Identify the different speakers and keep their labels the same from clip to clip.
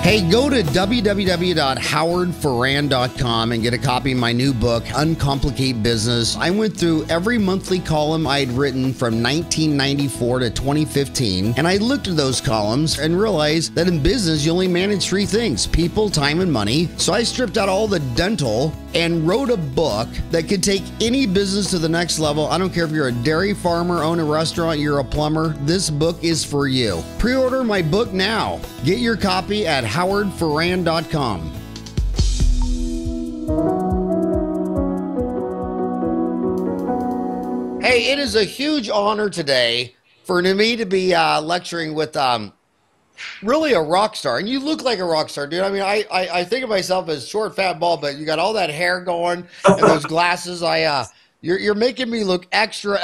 Speaker 1: Hey, go to www.howardfarran.com and get a copy of my new book, Uncomplicate Business. I went through every monthly column I had written from 1994 to 2015, and I looked at those columns and realized that in business, you only manage three things: people, time, and money. So I stripped out all the dental and wrote a book that could take any business to the next level. I don't care if you're a dairy farmer, own a restaurant, you're a plumber, this book is for you. Pre-order my book now. Get your copy at howardfarran.com. Hey, it is a huge honor today for me to be lecturing with really a rock star. And you look like a rock star, dude. I mean, I think of myself as short, fat, bald, but you got all that hair going and those glasses. You're making me look extra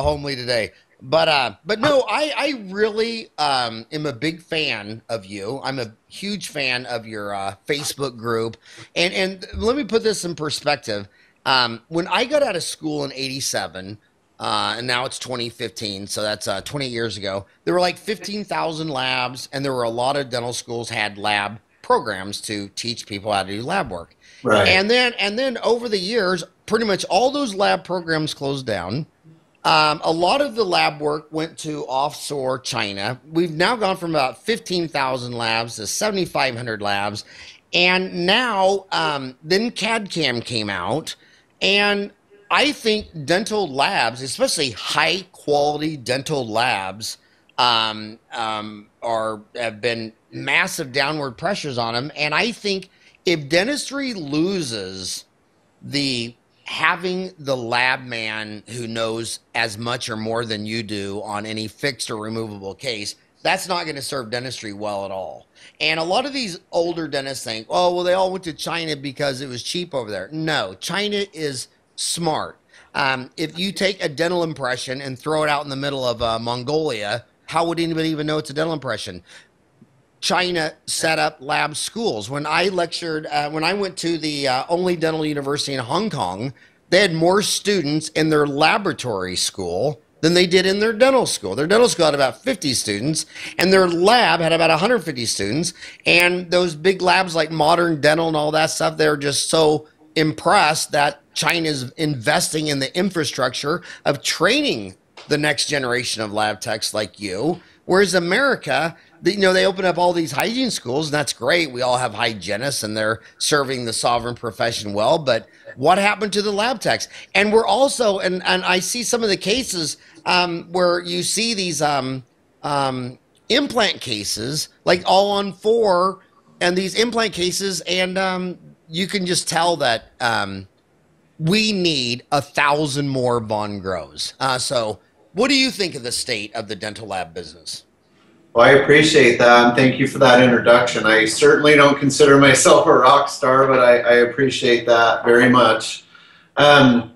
Speaker 1: homely today. But no, I really am a big fan of you. I'm a huge fan of your Facebook group. And let me put this in perspective. When I got out of school in '87, and now it's 2015, so that's 20 years ago, there were like 15,000 labs, and there were a lot of dental schools had lab programs to teach people how to do lab work. Right. And then over the years, pretty much all those lab programs closed down. A lot of the lab work went to offshore China. We've now gone from about 15,000 labs to 7,500 labs. And now, then CAD/CAM came out. And I think dental labs, especially high quality dental labs, have been massive downward pressures on them. And I think if dentistry loses having the lab man who knows as much or more than you do on any fixed or removable case, that's not going to serve dentistry well at all. And a lot of these older dentists think, oh, well, they all went to China because it was cheap over there. No, China is smart. If you take a dental impression and throw it out in the middle of Mongolia, how would anybody even know it's a dental impression? China set up lab schools. When I lectured, when I went to the only dental university in Hong Kong, they had more students in their laboratory school than they did in their dental school. Their dental school had about 50 students, and their lab had about 150 students. And those big labs like Modern Dental and all that stuff, they're just so impressed that China's investing in the infrastructure of training the next generation of lab techs like you. Whereas America, they open up all these hygiene schools, and that's great. We all have hygienists, and they're serving the sovereign profession well. But what happened to the lab techs? And we're also, and I see some of the cases where you see these implant cases, like all on four, and these implant cases, and you can just tell that we need 1,000 more Von Grows. So what do you think of the state of the dental lab business?
Speaker 2: Well, I appreciate that, and thank you for that introduction. I certainly don't consider myself a rock star, but I appreciate that very much. I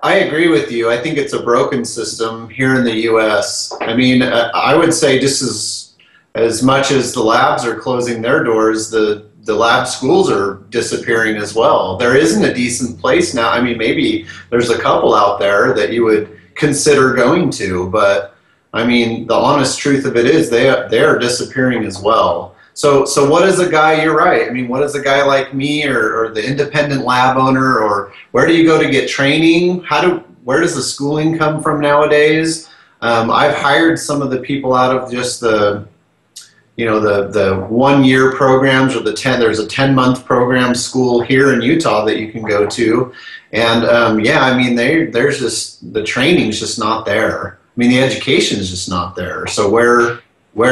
Speaker 2: agree with you. I think it's a broken system here in the U.S. I mean, I would say just as much as the labs are closing their doors, the lab schools are disappearing as well. There isn't a decent place now. I mean, maybe there's a couple out there that you would consider going to, but I mean, the honest truth of it is they are disappearing as well. So what is a guy, you're right, I mean, what is a guy like me or the independent lab owner, or where do you go to get training? Where does the schooling come from nowadays? I've hired some of the people out of just the 1-year programs, or there's a 10-month program school here in Utah that you can go to. And yeah, I mean, there's just, the training's just not there. I mean, the education is just not there. So where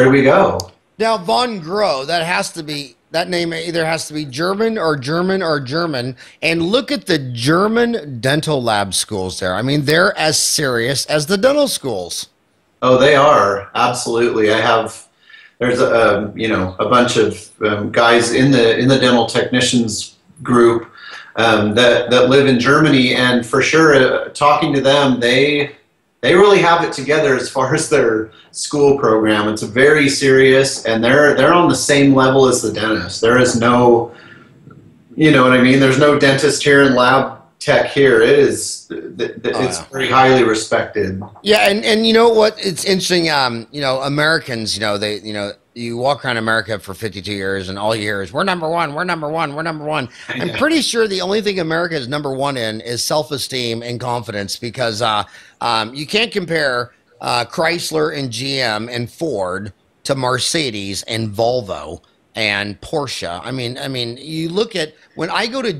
Speaker 2: do we go?
Speaker 1: Now, Von Grow, that name either has to be German or German or German. And look at the German dental lab schools there. I mean, they're as serious as the dental schools.
Speaker 2: Oh, they are. Absolutely. There's a bunch of guys in the dental technicians group that live in Germany, and for sure, talking to them, they really have it together as far as their school program. It's very serious, and they're on the same level as the dentist. There is no, you know what I mean? There's no dentist here and lab tech here. It's very highly respected.
Speaker 1: Yeah, and you know what? It's interesting. Americans, you walk around America for 52 years and all you hear is we're number one, we're number one, we're number one. I'm
Speaker 2: Yeah.
Speaker 1: pretty sure the only thing America is number one in is self-esteem and confidence because you can't compare Chrysler and GM and Ford to Mercedes and Volvo and Porsche. I mean, you look at when I go to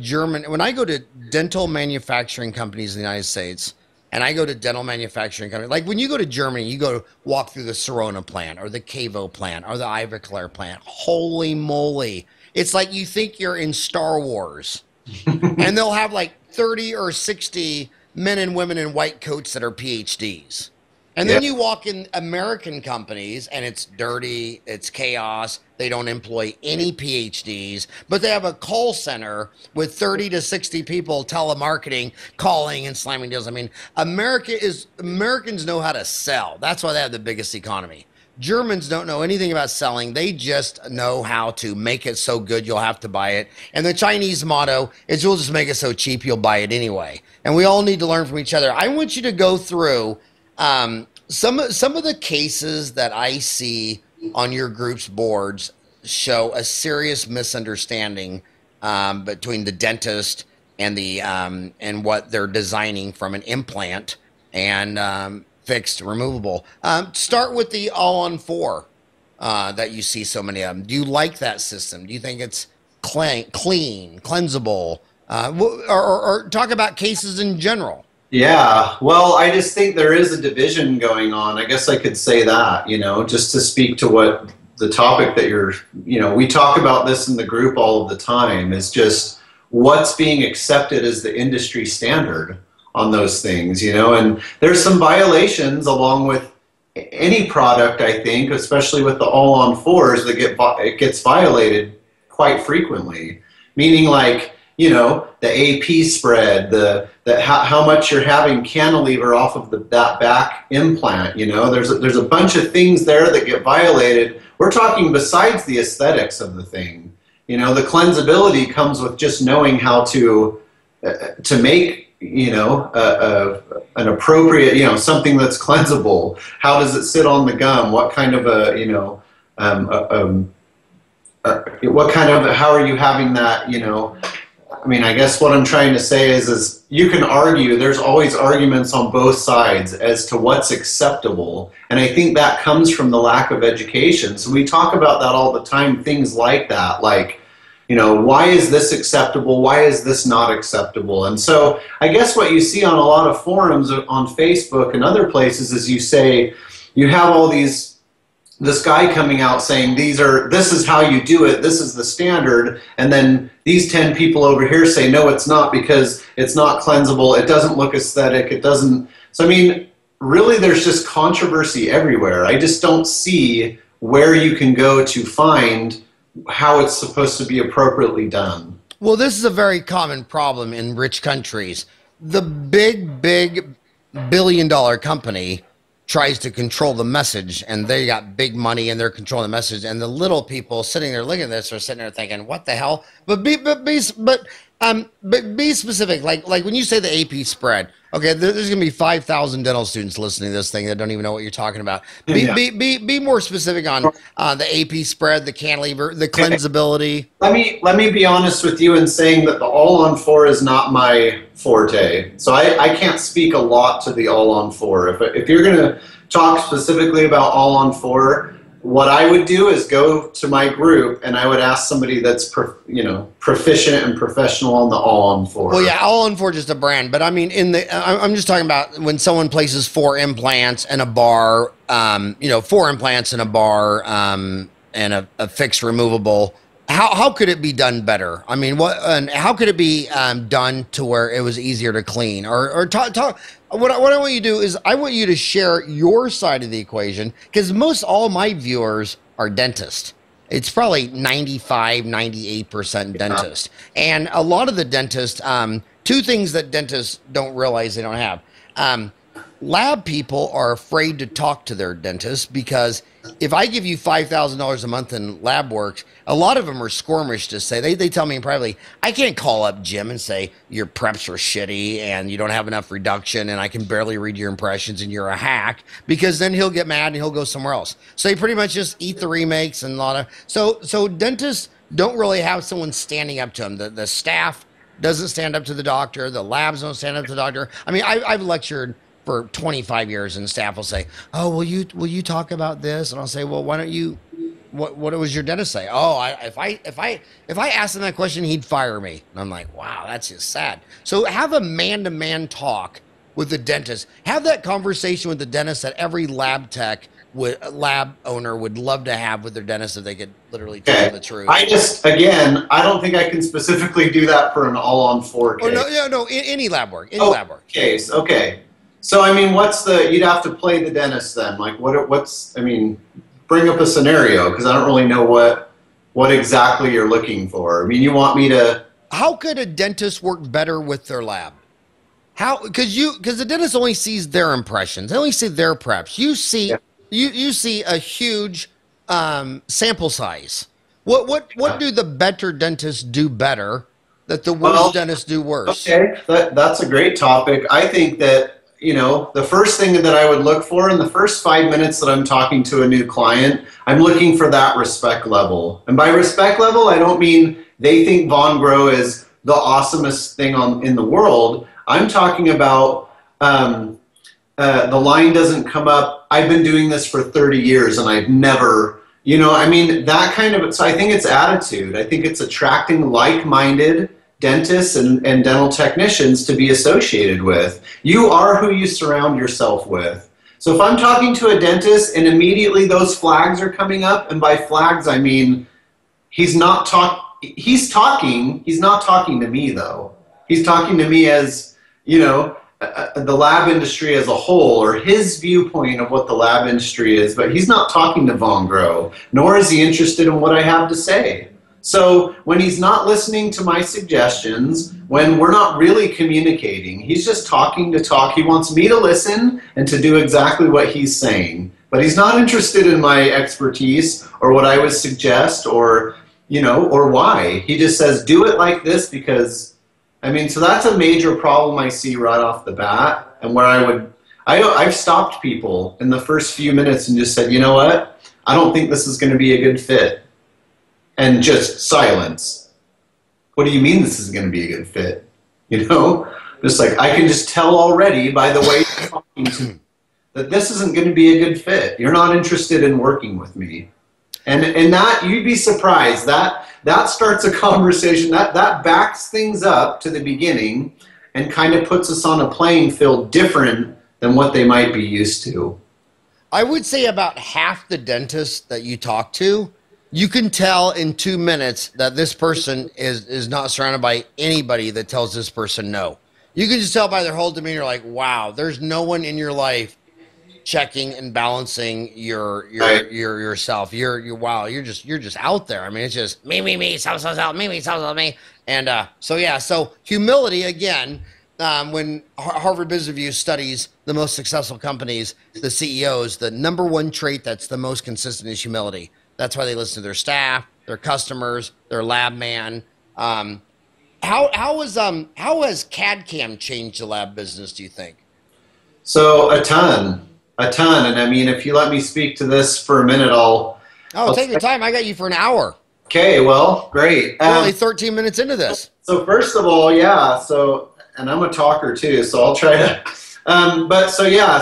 Speaker 1: when I go to dental manufacturing companies in the United States, and I go to dental manufacturing companies, like when you go to Germany, you go walk through the Sorona plant or the Cavo plant or the Ivoclar plant. Holy moly! It's like you think you're in Star Wars, and they'll have like 30 or 60 men and women in white coats that are PhDs. And
Speaker 2: Yeah.
Speaker 1: then you walk in American companies and it's dirty, it's chaos. They don't employ any PhDs, but they have a call center with 30 to 60 people telemarketing, calling and slamming deals. I mean, Americans know how to sell. That's why they have the biggest economy. Germans don't know anything about selling. They just know how to make it so good you'll have to buy it. And the Chinese motto is we'll just make it so cheap you'll buy it anyway. And we all need to learn from each other. I want you to go through some of the cases that I see on your group's boards show a serious misunderstanding between the dentist and the and what they're designing from an implant and fixed removable. Start with the all-on-4 that you see so many of them. Do you like that system? Do you think it's clean, cleansable? Or talk about cases in general.
Speaker 2: Yeah, well, I just think there is a division going on. I guess I could say that, just to speak to what the topic that we talk about this in the group all of the time is just what's being accepted as the industry standard on those things, and there's some violations along with any product, I think, especially with the all-on-4s that it gets violated quite frequently, meaning like, the AP spread, how much you're having cantilever off of that back implant, there's a bunch of things there that get violated. We're talking besides the aesthetics of the thing, the cleansability comes with just knowing how to make, an appropriate, something that's cleansable. How does it sit on the gum? What kind of how are you having that, I guess what I'm trying to say is you can argue, there's always arguments on both sides as to what's acceptable. And I think that comes from the lack of education. So we talk about that all the time, things like that, like, why is this acceptable? Why is this not acceptable? And so I guess what you see on a lot of forums on Facebook and other places is you say, you have all this guy coming out saying this is how you do it, this is the standard, and then these 10 people over here say no, it's not because it's not cleansable, it doesn't look aesthetic, it doesn't. So really there's just controversy everywhere. I just don't see where you can go to find how it's supposed to be appropriately done.
Speaker 1: Well, this is a very common problem in rich countries. The big billion-dollar company tries to control the message, and they got big money and they're controlling the message, and the little people sitting there looking at this are sitting there thinking, what the hell? But be specific. Like when you say the AP spread, okay, there's gonna be 5,000 dental students listening to this thing that don't even know what you're talking about. Be more specific on the AP spread, the cantilever, the cleansability.
Speaker 2: Let me be honest with you in saying that the all-on-4 is not my forte. So I can't speak a lot to the all-on-4. If you're gonna talk specifically about all-on-4, what I would do is go to my group and I would ask somebody that's proficient and professional on the all-on-4.
Speaker 1: Well, yeah, all-on-4 just a brand, but I'm just talking about when someone places 4 implants in a bar, 4 implants in a bar, and a fixed removable. How could it be done better? How could it be done to where it was easier to clean? Or talk. What I want you to do is I want you to share your side of the equation, because all my viewers are dentists. It's probably 95, 98% dentist. And a lot of the dentists, 2 things that dentists don't realize they don't have. lab people are afraid to talk to their dentist because if I give you $5,000 a month in lab work, a lot of them are squirmish to say. They tell me privately, I can't call up Jim and say your preps are shitty and you don't have enough reduction and I can barely read your impressions and you're a hack, because then he'll get mad and he'll go somewhere else. So they pretty much just eat the remakes and a lot of so dentists don't really have someone standing up to them. The staff doesn't stand up to the doctor. The labs don't stand up to the doctor. I mean, I've lectured for 25 years and staff will say, oh, will you talk about this? And I'll say, well, why don't you, what was your dentist say? Oh, if I asked him that question, he'd fire me. And I'm like, wow, that's just sad. So have a man-to-man talk with the dentist. Have that conversation with the dentist that every lab owner would love to have with their dentist if they could literally tell them the truth.
Speaker 2: I don't think I can specifically do that for an all-on-4 case.
Speaker 1: Oh, no, any lab work, lab work.
Speaker 2: Case, okay. So, I mean, you'd have to play the dentist then. Like, bring up a scenario, because I don't really know what exactly you're looking for. I mean, you want me to...
Speaker 1: How could a dentist work better with their lab? Because the dentist only sees their impressions. They only see their preps. You see, you see a huge sample size. What do the better dentists do better that the worst dentists do worse?
Speaker 2: Okay, that's a great topic. I think that, the first thing that I would look for in the first 5 minutes that I'm talking to a new client, I'm looking for that respect level. And by respect level, I don't mean they think Von Grow is the awesomest thing in the world. I'm talking about the line doesn't come up, I've been doing this for 30 years and I've never, that kind of, so I think it's attitude. I think it's attracting like-minded dentists and dental technicians to be associated with. You are who you surround yourself with. So if I'm talking to a dentist and immediately those flags are coming up, and by flags I mean he's not talking to me though. He's talking to me as, the lab industry as a whole, or his viewpoint of what the lab industry is, but he's not talking to Von Grow, nor is he interested in what I have to say. So when he's not listening to my suggestions, when we're not really communicating, he's just talking to talk. He wants me to listen and to do exactly what he's saying. But he's not interested in my expertise or what I would suggest or why. He just says, do it like this because, so that's a major problem I see right off the bat. And where I've stopped people in the first few minutes and just said, you know what? I don't think this is going to be a good fit. And just silence. What do you mean this is going to be a good fit? Just like I can just tell already by the way you're talking to me that this isn't going to be a good fit. You're not interested in working with me. And that, you'd be surprised. That starts a conversation. That backs things up to the beginning and kind of puts us on a playing field different than what they might be used to.
Speaker 1: I would say about half the dentists that you talk to, you can tell in 2 minutes that this person is not surrounded by anybody that tells this person no. You can just tell by their whole demeanor, like, wow, there's no one in your life checking and balancing yourself. You're just out there. It's just me, so, me. And so humility again. When Harvard Business Review studies the most successful companies, the CEOs, the number one trait that's the most consistent is humility. That's why they listen to their staff, their customers, their lab man. How has CAD/CAM changed the lab business, do you think?
Speaker 2: So a ton. And if you let me speak to this for a minute, I'll
Speaker 1: take your time. I got you for an hour.
Speaker 2: Okay, well, great.
Speaker 1: We're only 13 minutes into this.
Speaker 2: So first of all, and I'm a talker too, so I'll try to.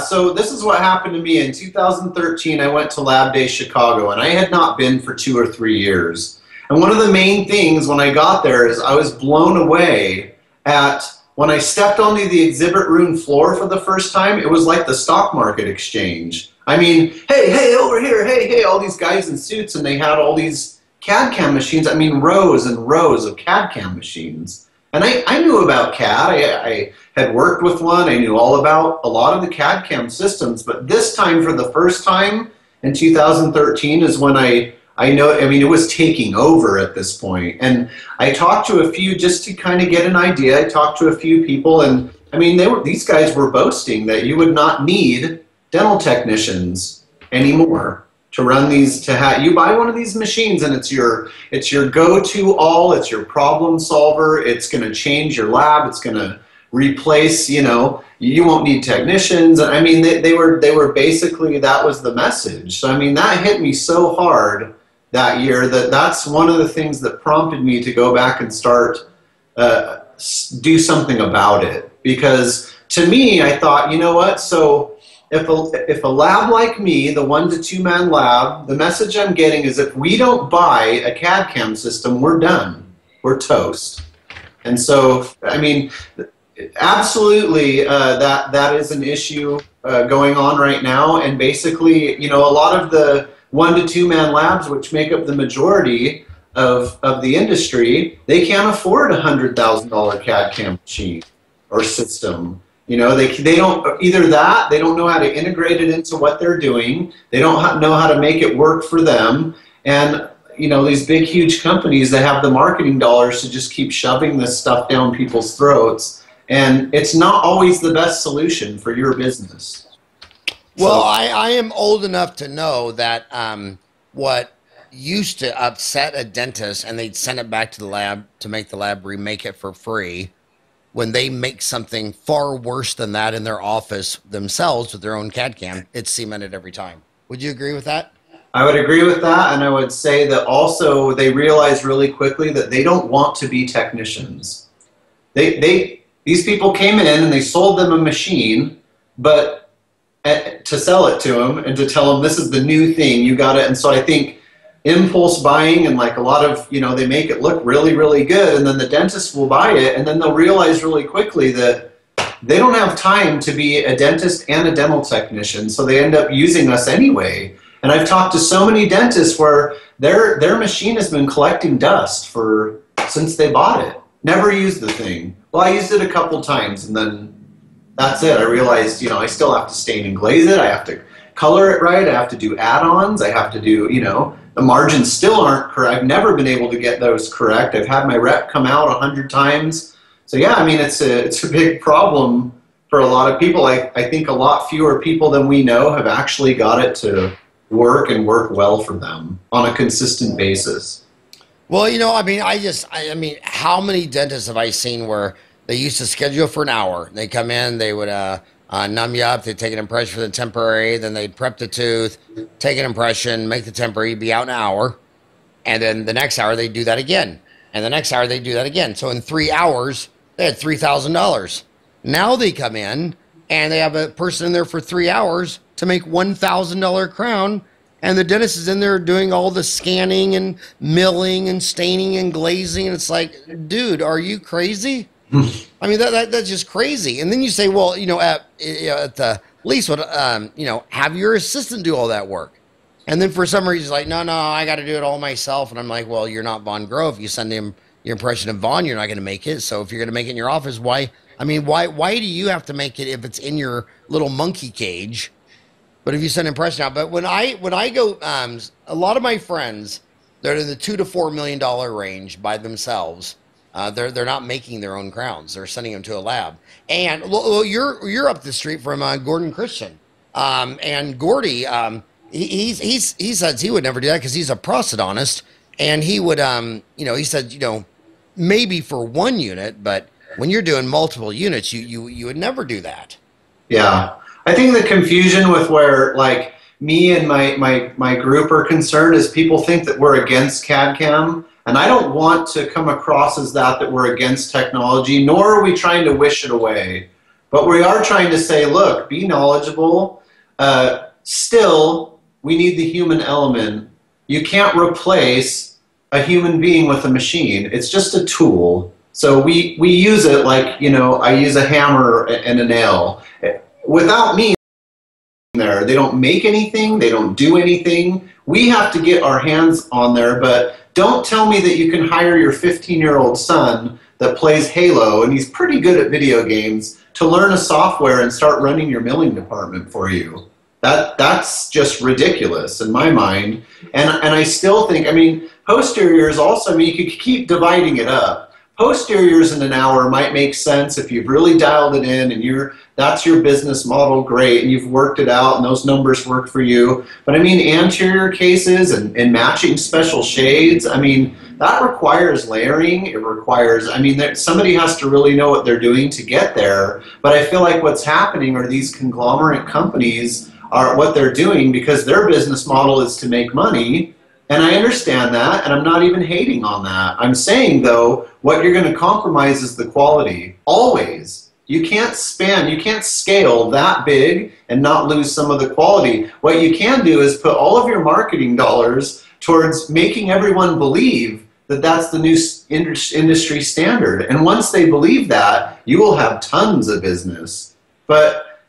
Speaker 2: So this is what happened to me in 2013. I went to Lab Day Chicago, and I had not been for 2 or 3 years. And one of the main things when I got there is I was blown away at when I stepped onto the exhibit room floor for the first time. It was like the stock market exchange. Hey, over here, hey, all these guys in suits, and they had all these CAD/CAM machines. Rows and rows of CAD/CAM machines. And I knew about CAD. I had worked with one. I knew all about a lot of the CAD/CAM systems. But this time, for the first time in 2013, is when I know, it was taking over at this point. And I talked to a few just to kind of get an idea. I talked to a few people, and I mean, these guys were boasting that you would not need dental technicians anymore to run these. You buy one of these machines, and it's your go-to all. It's your problem solver. It's going to change your lab. It's going to replace. You know, you won't need technicians. I mean, they were basically, that was the message. So I mean, that hit me so hard that year that's one of the things that prompted me to go back and start do something about it. Because to me, I thought, you know what? So if a lab like me, the 1 to 2 man lab, the message I'm getting is if we don't buy a CAD/CAM system, we're done. We're toast. And so, I mean, absolutely, that is an issue going on right now. And basically, you know, a lot of the 1 to 2 man labs, which make up the majority of the industry, they can't afford a $100,000 CAD/CAM machine or system. You know, they don't, either that, they don't know how to integrate it into what they're doing. They don't know how to make it work for them. And, you know, these big, huge companies, they have the marketing dollars to just keep shoving this stuff down people's throats. And it's not always the best solution for your business.
Speaker 1: Well, I am old enough to know that what used to upset a dentist, and they'd send it back to the lab to make the lab remake it for free, when they make something far worse than that in their office themselves with their own CAD/CAM, it's cemented every time. Would you agree with that?
Speaker 2: I would agree with that, and I would say that also they realize really quickly that they don't want to be technicians. These people came in and they sold them a machine, but to sell it to them and to tell them this is the new thing, you got it. And so I think impulse buying, and like a lot of, you know, they make it look really, really good, and then the dentist will buy it, and then they'll realize really quickly that they don't have time to be a dentist and a dental technician, so they end up using us anyway. And I've talked to so many dentists where their machine has been collecting dust since they bought it. Never used the thing. Well, I used it a couple times, and then that's it. I realized, you know, I still have to stain and glaze it. I have to color it right. I have to do add-ons. I have to do, you know, the margins still aren't correct. I've never been able to get those correct. I've had my rep come out 100 times. So yeah, I mean, it's a big problem for a lot of people. I think a lot fewer people than we know have actually got it to work and work well for them on a consistent basis.
Speaker 1: Well, you know, I mean, I mean, how many dentists have I seen where they used to schedule for an hour? They come in, they would numb you up, they'd take an impression for the temporary, then they'd prep the tooth, take an impression, make the temporary, be out in an hour, and then the next hour they'd do that again, and the next hour they'd do that again. So in 3 hours, they had $3,000. Now they come in, and they have a person in there for 3 hours to make $1,000 crown, and the dentist is in there doing all the scanning and milling and staining and glazing, and it's like, dude, are you crazy? I mean, that's just crazy. And then you say, well, you know, at the least, you know, have your assistant do all that work. And then for some reason, he's like, no, I got to do it all myself. And I'm like, well, you're not Von Grove. You send him your impression of Von, you're not going to make it. So if you're going to make it in your office, why do you have to make it if it's in your little monkey cage? But if you send impression out, but when I go, a lot of my friends, they're in the $2 to $4 million range by themselves. They're not making their own crowns. They're sending them to a lab. And well, you're up the street from Gordon Christian, and Gordy, he says he would never do that because he's a prosthodontist, and he would you know, he said, you know, maybe for one unit, but when you're doing multiple units, you would never do that.
Speaker 2: Yeah, I think the confusion with where like me and my group are concerned is people think that we're against CAD/CAM. And I don't want to come across as that we're against technology, nor are we trying to wish it away. But we are trying to say, look, be knowledgeable. Still, we need the human element. You can't replace a human being with a machine. It's just a tool. So we use it like, you know, I use a hammer and a nail. Without me there, they don't make anything. They don't do anything. We have to get our hands on there, but don't tell me that you can hire your 15-year-old son that plays Halo, and he's pretty good at video games, to learn a software and start running your milling department for you. That's just ridiculous in my mind. And I still think, I mean, posteriors also, I mean, you could keep dividing it up. Posteriors in an hour might make sense if you've really dialed it in and that's your business model, great, and you've worked it out and those numbers work for you. But I mean, anterior cases and matching special shades, I mean, that requires layering. It requires, I mean, somebody has to really know what they're doing to get there. But I feel like what's happening are these conglomerate companies are what they're doing because their business model is to make money. And I understand that, and I'm not even hating on that. I'm saying, though, what you're going to compromise is the quality. Always. You can't scale that big and not lose some of the quality. What you can do is put all of your marketing dollars towards making everyone believe that that's the new industry standard. And once they believe that, you will have tons of business. But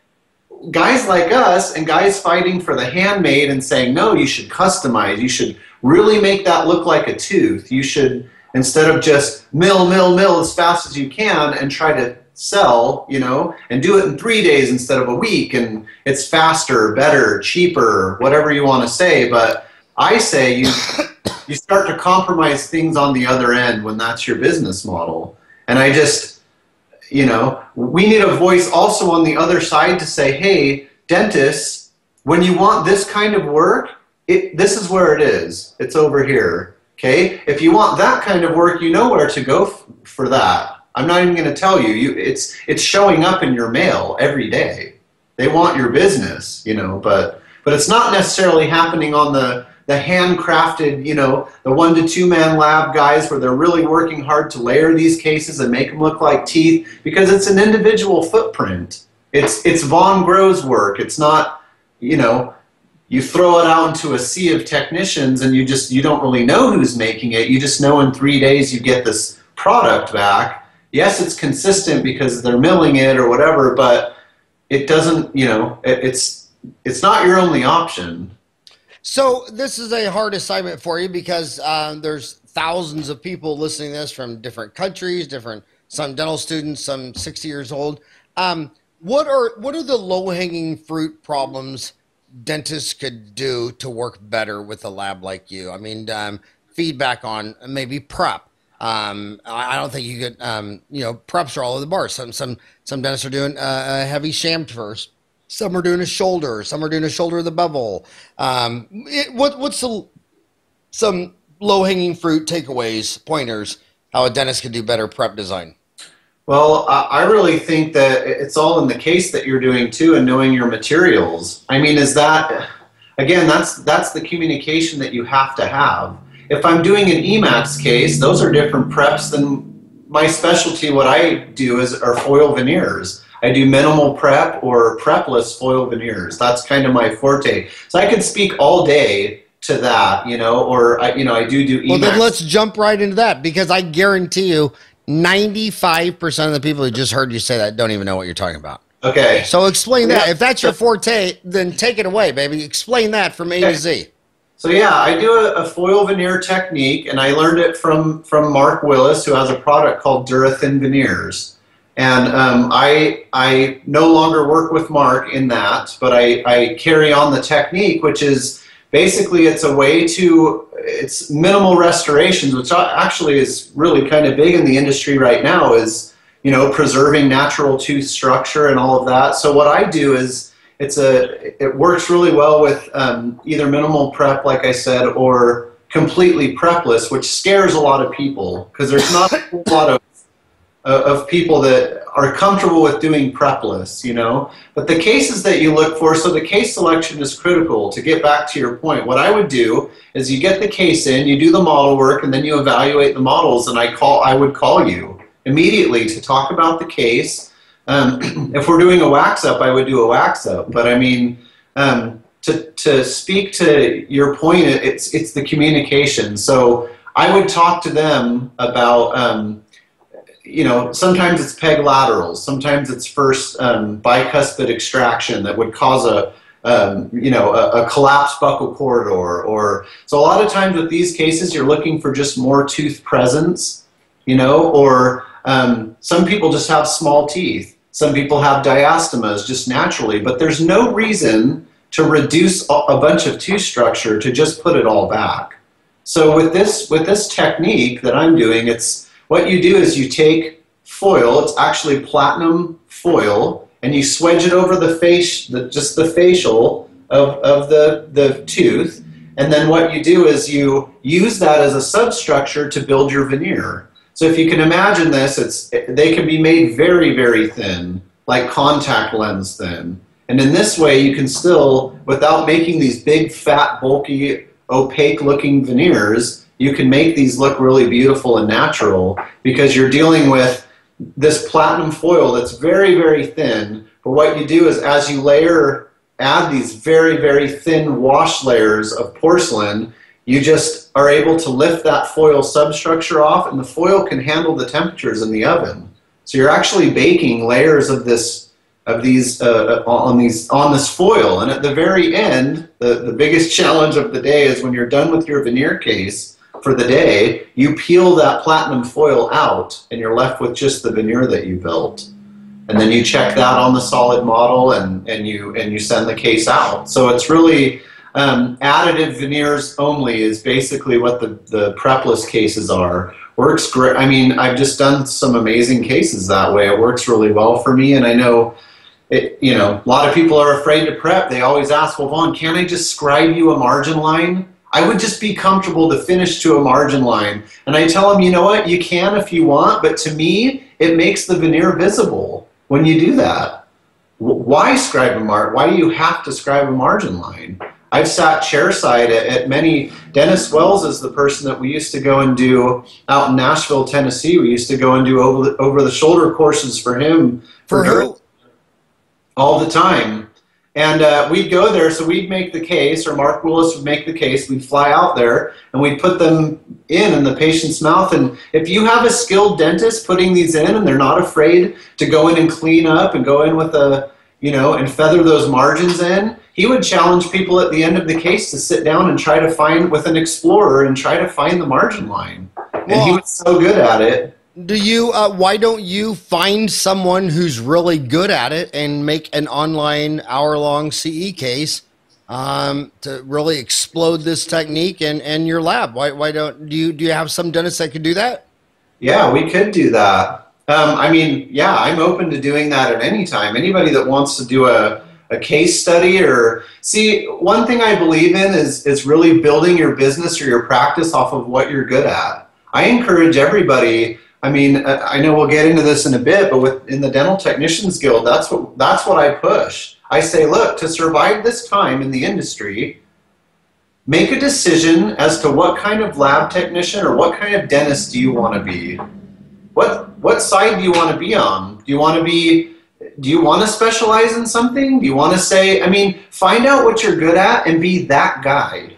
Speaker 2: guys like us and guys fighting for the handmade and saying, no, you should customize, you should really make that look like a tooth. You should, instead of just mill as fast as you can and try to sell, you know, and do it in 3 days instead of a week, and it's faster, better, cheaper, whatever you want to say. But I say you start to compromise things on the other end when that's your business model. And I just, you know, we need a voice also on the other side to say, hey, dentists, when you want this kind of work, this is where it is. It's over here, okay? If you want that kind of work, you know where to go for that. I'm not even going to tell you. It's showing up in your mail every day. They want your business, you know, but it's not necessarily happening on the handcrafted, you know, the 1 to 2 man lab guys where they're really working hard to layer these cases and make them look like teeth, because it's an individual footprint. It's Von Gro's work. It's not, you know, you throw it out into a sea of technicians and you don't really know who's making it. You just know in 3 days you get this product back. Yes, it's consistent because they're milling it or whatever, but it doesn't, you know, it's not your only option.
Speaker 1: So this is a hard assignment for you because there's thousands of people listening to this from different countries, some dental students, some 60 years old. What are the low-hanging fruit problems dentists could do to work better with a lab like you? I mean, feedback on maybe prep. I don't think you could, you know, preps are all over the bar. Some dentists are doing a heavy chamfers. Some are doing a shoulder. Some are doing a shoulder of the bevel. What's some low-hanging fruit takeaways, pointers, how a dentist could do better prep design?
Speaker 2: Well, I really think that it's all in the case that you're doing too, and knowing your materials. I mean, is that, again, that's the communication that you have to have. If I'm doing an EMAX case, those are different preps than my specialty. What I do are foil veneers. I do minimal prep or prepless foil veneers. That's kind of my forte. So I could speak all day to that, you know, or I do EMAX.
Speaker 1: Well, then let's jump right into that, because I guarantee you 95% of the people who just heard you say that don't even know what you're talking about.
Speaker 2: Okay.
Speaker 1: So explain that. If that's your forte, then take it away, baby. Explain that from A to Z.
Speaker 2: So yeah, I do a foil veneer technique, and I learned it from Mark Willis, who has a product called Durathin Veneers. And I no longer work with Mark in that, but I carry on the technique, which is basically it's a way to, it's minimal restorations, which actually is really kind of big in the industry right now, is, you know, preserving natural tooth structure and all of that. So what I do is it works really well with either minimal prep, like I said, or completely prepless, which scares a lot of people because there's not a whole lot of people that are comfortable with doing prepless, you know. But the cases that you look for, so the case selection is critical. To get back to your point, what I would do is you get the case in, you do the model work, and then you evaluate the models, and I would call you immediately to talk about the case. If we're doing a wax up, I would do a wax up. But I mean, to speak to your point, it's the communication. So I would talk to them about, you know, sometimes it's peg laterals, sometimes it's first bicuspid extraction that would cause a collapsed buccal corridor, or so a lot of times with these cases you're looking for just more tooth presence, you know, or some people just have small teeth. Some people have diastemas just naturally, but there's no reason to reduce a bunch of tooth structure to just put it all back. So with this technique that I'm doing, what you do is you take foil, it's actually platinum foil, and you swedge it over the face, just the facial of the tooth. And then what you do is you use that as a substructure to build your veneer. So if you can imagine this, they can be made very, very thin, like contact lens thin. And in this way, you can still, without making these big, fat, bulky, opaque looking veneers, you can make these look really beautiful and natural because you're dealing with this platinum foil that's very, very thin. But what you do is as you add these very, very thin wash layers of porcelain, you just are able to lift that foil substructure off, and the foil can handle the temperatures in the oven. So you're actually baking layers of this, on this foil. And at the very end, the biggest challenge of the day is when you're done with your veneer case for the day, you peel that platinum foil out, and you're left with just the veneer that you built. And then you check that on the solid model, and you send the case out. So it's really additive veneers only is basically what the prepless cases are. Works great. I mean, I've just done some amazing cases that way. It works really well for me, and I know, a lot of people are afraid to prep. They always ask, well, Vaughn, can't I just scribe you a margin line? I would just be comfortable to finish to a margin line. And I tell them, you know what, you can if you want, but to me, it makes the veneer visible when you do that. Why scribe a margin? Why do you have to scribe a margin line? I've sat chairside at many. Dennis Wells is the person that we used to go and do out in Nashville, Tennessee. We used to go and do over the shoulder courses for him.
Speaker 1: For who?
Speaker 2: All the time. And we'd go there, so we'd make the case, or Mark Willis would make the case. We'd fly out there, and we'd put them in the patient's mouth. And if you have a skilled dentist putting these in, and they're not afraid to go in and clean up and go in with and feather those margins in, he would challenge people at the end of the case to sit down and try to find, with an explorer, and try to find the margin line. And he was so good at it.
Speaker 1: Why don't you find someone who's really good at it and make an online hour-long CE case to really explode this technique in your lab? Why don't do you have some dentists that could do that?
Speaker 2: Yeah, we could do that. I'm open to doing that at any time. Anybody that wants to do a case study, or see, one thing I believe in is really building your business or your practice off of what you're good at. I encourage everybody. I mean, I know we'll get into this in a bit, but in the Dental Technicians Guild, that's what I push. I say, look, to survive this time in the industry, make a decision as to what kind of lab technician or what kind of dentist do you want to be. What side do you want to be on? Do you want to specialize in something? Do you want to say, find out what you're good at and be that guy.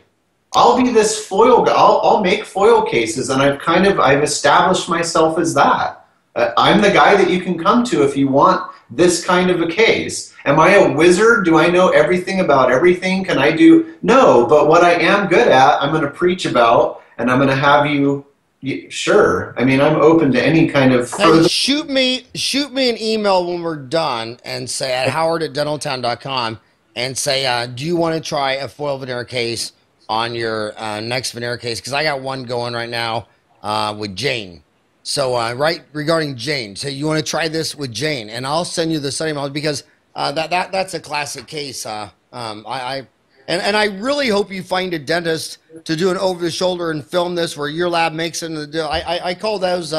Speaker 2: I'll be this foil guy. I'll make foil cases, and I've established myself as that. I'm the guy that you can come to if you want this kind of a case. Am I a wizard? Do I know everything about everything? Can I do? No, but what I am good at, I'm going to preach about, and I'm going to have you. Sure. I'm open to any kind of further.
Speaker 1: Hey, shoot me an email when we're done, and say at howard@dentaltown.com, and say, do you want to try a foil veneer case on your next veneer case? Because I got one going right now with Jane. So regarding Jane, so you want to try this with Jane, and I'll send you the study model because that's a classic case. And I really hope you find a dentist to do an over the shoulder and film this where your lab makes it. I call those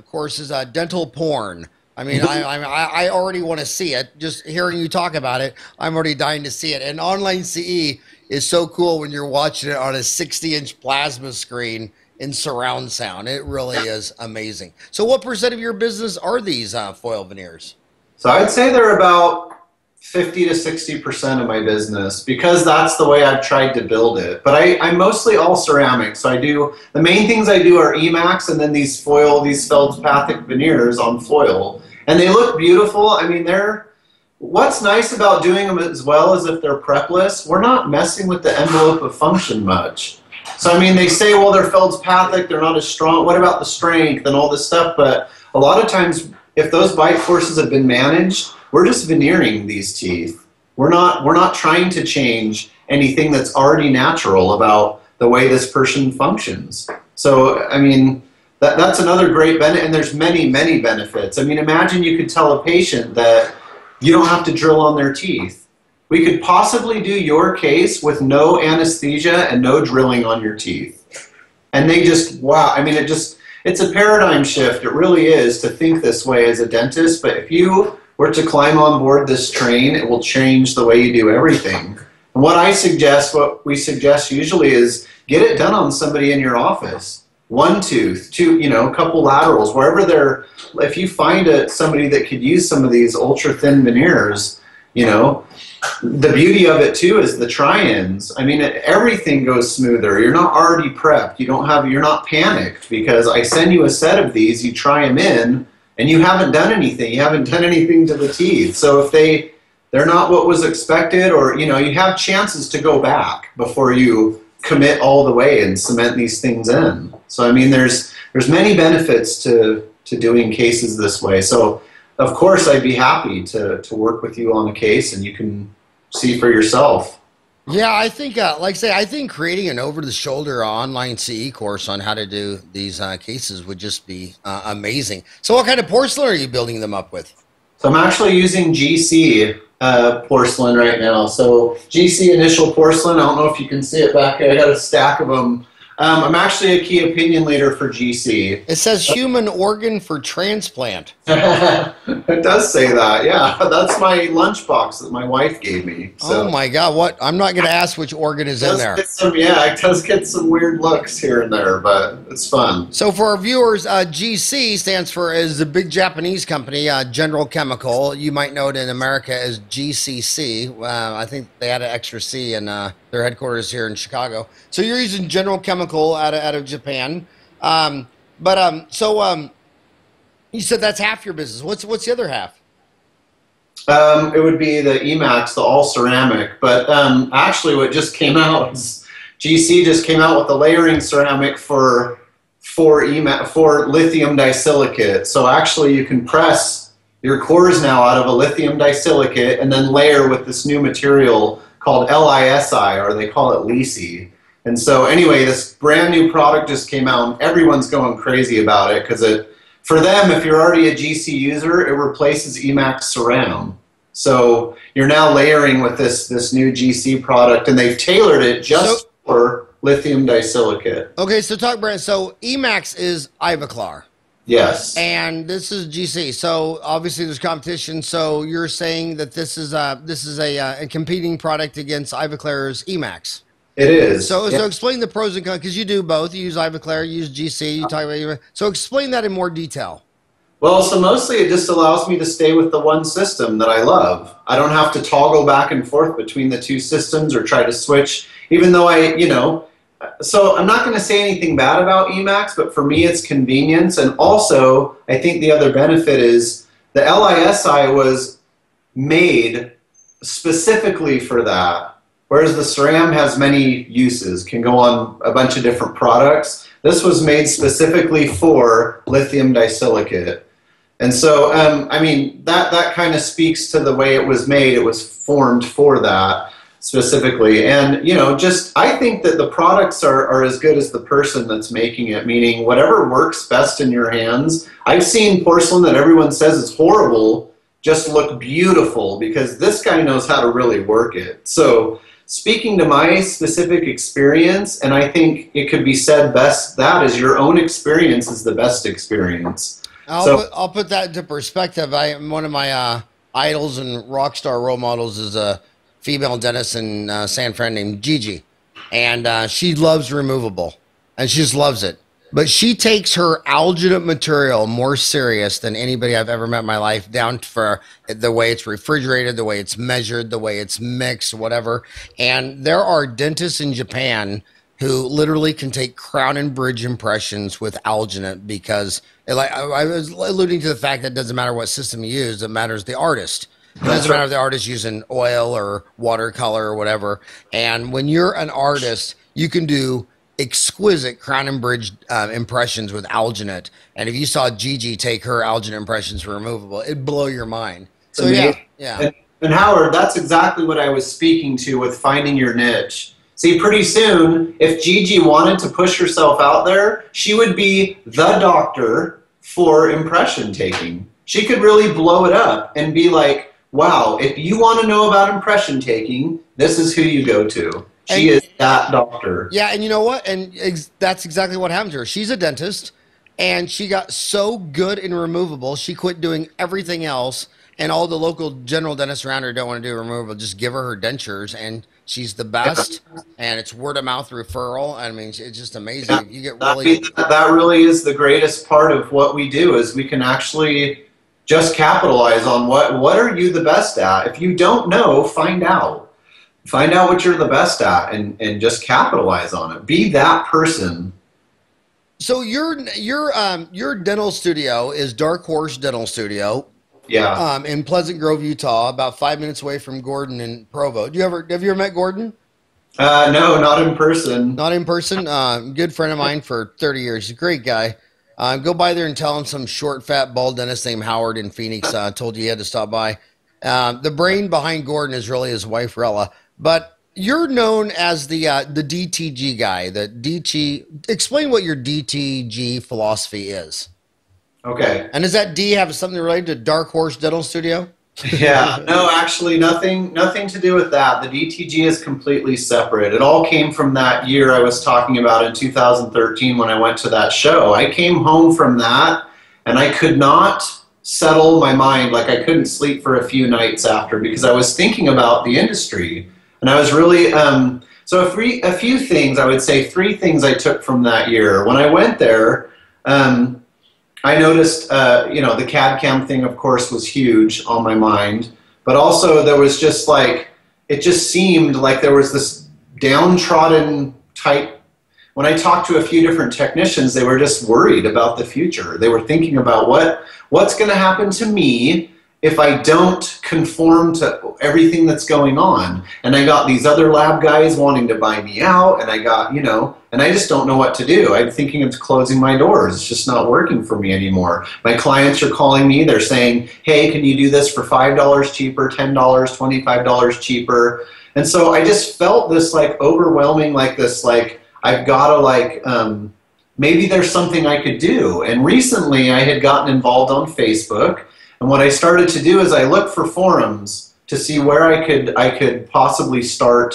Speaker 1: courses dental porn. I already want to see it. Just hearing you talk about it, I'm already dying to see it. And online CE is so cool when you're watching it on a 60-inch plasma screen in surround sound. It really is amazing. So what percent of your business are these foil veneers?
Speaker 2: So I'd say they're about 50 to 60% of my business, because that's the way I've tried to build it. But I'm mostly all ceramic. So the main things I do are EMAX, and then these feldspathic veneers on foil. And they look beautiful. What's nice about doing them as well is if they're prepless, we're not messing with the envelope of function much. So they say, well, they're feldspathic, they're not as strong. What about the strength and all this stuff? But a lot of times, if those bite forces have been managed, we're just veneering these teeth. We're not trying to change anything that's already natural about the way this person functions. So That's another great benefit, and there's many, many benefits. I mean, imagine you could tell a patient that you don't have to drill on their teeth. We could possibly do your case with no anesthesia and no drilling on your teeth. And they just, wow, I mean, it's a paradigm shift. It really is to think this way as a dentist, but if you were to climb on board this train, it will change the way you do everything. And what we suggest usually is get it done on somebody in your office. One tooth, two, a couple laterals, wherever if you find somebody that could use some of these ultra thin veneers, the beauty of it too is the try-ins. I mean, everything goes smoother. You're not already prepped. You're not panicked because I send you a set of these, you try them in, and you haven't done anything. You haven't done anything to the teeth. So if they're not what was expected, or you have chances to go back before you commit all the way and cement these things in. So I mean, there's many benefits to doing cases this way. So of course I'd be happy to work with you on a case and you can see for yourself.
Speaker 1: Yeah, I think, like I say, I think creating an over-the-shoulder online CE course on how to do these cases would just be amazing. So what kind of porcelain are you building them up with?
Speaker 2: So I'm actually using GC porcelain right now. So GC initial porcelain, I don't know if you can see it back here. I got a stack of them. I'm actually a key opinion leader for GC.
Speaker 1: It says human organ for transplant.
Speaker 2: It does say that, yeah. That's my lunchbox that my wife gave me. So.
Speaker 1: Oh my God, what? I'm not going to ask which organ is in there.
Speaker 2: It does get some weird looks here and there, but it's fun.
Speaker 1: So for our viewers, GC stands for, is the big Japanese company, General Chemical. You might know it in America as GCC. I think they had an extra C in their headquarters here in Chicago. So you're using General Chemical out of Japan. You said that's half your business. What's the other half?
Speaker 2: It would be the Emax, the all ceramic. But actually what just came out is GC just came out with the layering ceramic for lithium disilicate. So actually you can press your cores now out of a lithium disilicate and then layer with this new material called LISI, or they call it LISI. And so anyway, this brand new product just came out and everyone's going crazy about it because for them, if you're already a GC user, it replaces Emax Ceram. So you're now layering with this new GC product, and they've tailored it just for lithium disilicate.
Speaker 1: Okay, so talk, Brent. So Emax is Ivoclar.
Speaker 2: Yes.
Speaker 1: And this is GC. So obviously there's competition. So you're saying that this is a competing product against Ivoclar's Emax.
Speaker 2: It is.
Speaker 1: So explain the pros and cons, because you do both. You use Ivoclar, you use GC, you talk about. So explain that in more detail.
Speaker 2: Well, so mostly it just allows me to stay with the one system that I love. I don't have to toggle back and forth between the two systems or try to switch, even though so I'm not going to say anything bad about Emax, but for me it's convenience. And also, I think the other benefit is the LISI was made specifically for that. Whereas the Ceram has many uses, can go on a bunch of different products. This was made specifically for lithium disilicate. And so, I mean, that kind of speaks to the way it was made. It was formed for that specifically. And, I think that the products are as good as the person that's making it, meaning whatever works best in your hands. I've seen porcelain that everyone says is horrible just look beautiful because this guy knows how to really work it. So, speaking to my specific experience, and I think it could be said best, that is your own experience is the best experience.
Speaker 1: I'll put that into perspective. One of my idols and rock star role models is a female dentist in San Fran named Gigi. And she loves removable, and she just loves it. But she takes her alginate material more serious than anybody I've ever met in my life, down for the way it's refrigerated, the way it's measured, the way it's mixed, whatever. And there are dentists in Japan who literally can take crown and bridge impressions with alginate because, like I was alluding to the fact that it doesn't matter what system you use, it matters the artist. It doesn't matter if the artist is using oil or watercolor or whatever. And when you're an artist, you can do exquisite crown and bridge impressions with alginate. And if you saw Gigi take her alginate impressions for removable, it'd blow your mind. So yeah.
Speaker 2: And Howard, that's exactly what I was speaking to with finding your niche. See, pretty soon, if Gigi wanted to push herself out there, she would be the doctor for impression taking. She could really blow it up and be like, wow, if you want to know about impression taking, this is who you go to. She is that doctor.
Speaker 1: Yeah, and you know what? And that's exactly what happened to her. She's a dentist, and she got so good and removable, she quit doing everything else, and all the local general dentists around her don't want to do removable. Just give her dentures, and she's the best, and it's word of mouth referral. I mean, it's just amazing.
Speaker 2: Yeah,
Speaker 1: You get really
Speaker 2: that really is the greatest part of what we do, is we can actually just capitalize on what are you the best at. If you don't know, find out. Find out what you're the best at, and just capitalize on it. Be that person.
Speaker 1: So your dental studio is Dark Horse Dental Studio.
Speaker 2: Yeah.
Speaker 1: In Pleasant Grove, Utah, about 5 minutes away from Gordon and Provo. Have you ever met Gordon?
Speaker 2: No, not in person.
Speaker 1: Not in person. Good friend of mine for 30 years. He's a great guy. Go by there and tell him some short, fat, bald dentist named Howard in Phoenix told you he had to stop by. The brain behind Gordon is really his wife, Rella. But you're known as the DTG guy. The DT. Explain what your DTG philosophy is.
Speaker 2: Okay.
Speaker 1: And does that D have something related to Dark Horse Dental Studio?
Speaker 2: Yeah. No, actually, nothing to do with that. The DTG is completely separate. It all came from that year I was talking about in 2013 when I went to that show. I came home from that, and I could not settle my mind. Like, I couldn't sleep for a few nights after, because I was thinking about the industry. And I was really, so a few things, I would say 3 things I took from that year. When I went there, I noticed, the CAD-CAM thing, of course, was huge on my mind. But also there was just like, it just seemed like there was this downtrodden type. When I talked to a few different technicians, they were just worried about the future. They were thinking about what's going to happen to me if I don't conform to everything that's going on. And I got these other lab guys wanting to buy me out, and I got, and I just don't know what to do. I'm thinking of closing my doors. It's just not working for me anymore. My clients are calling me. They're saying, hey, can you do this for $5 cheaper, $10, $25 cheaper? And so I just felt this like overwhelming, like this, like, I've got to like, maybe there's something I could do. And recently I had gotten involved on Facebook. And what I started to do is I looked for forums to see where I could possibly start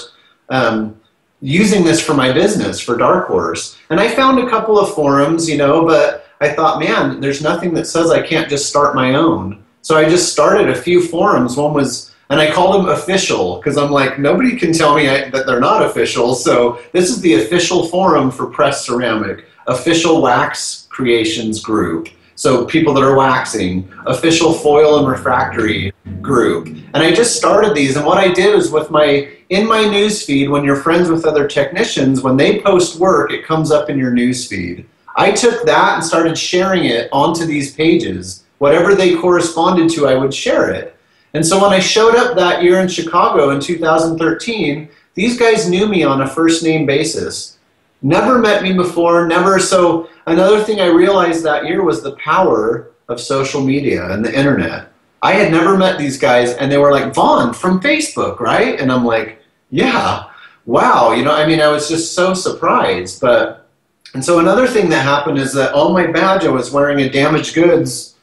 Speaker 2: using this for my business, for Dark Horse. And I found a couple of forums, but I thought, man, there's nothing that says I can't just start my own. So I just started a few forums. One was, and I called them official, because I'm like, nobody can tell me that they're not official. So this is the official forum for pressed ceramic, official wax creations group. So people that are waxing, official foil and refractory group. And I just started these, and what I did is in my news feed, when you're friends with other technicians, when they post work, it comes up in your news feed. I took that and started sharing it onto these pages. Whatever they corresponded to, I would share it. And so when I showed up that year in Chicago in 2013, these guys knew me on a first name basis. Never met me before, never. So another thing I realized that year was the power of social media and the internet. I had never met these guys, and they were like, Vaughn from Facebook, right? And I'm like, yeah, wow. I was just so surprised. And so another thing that happened is that on my badge I was wearing a damaged goods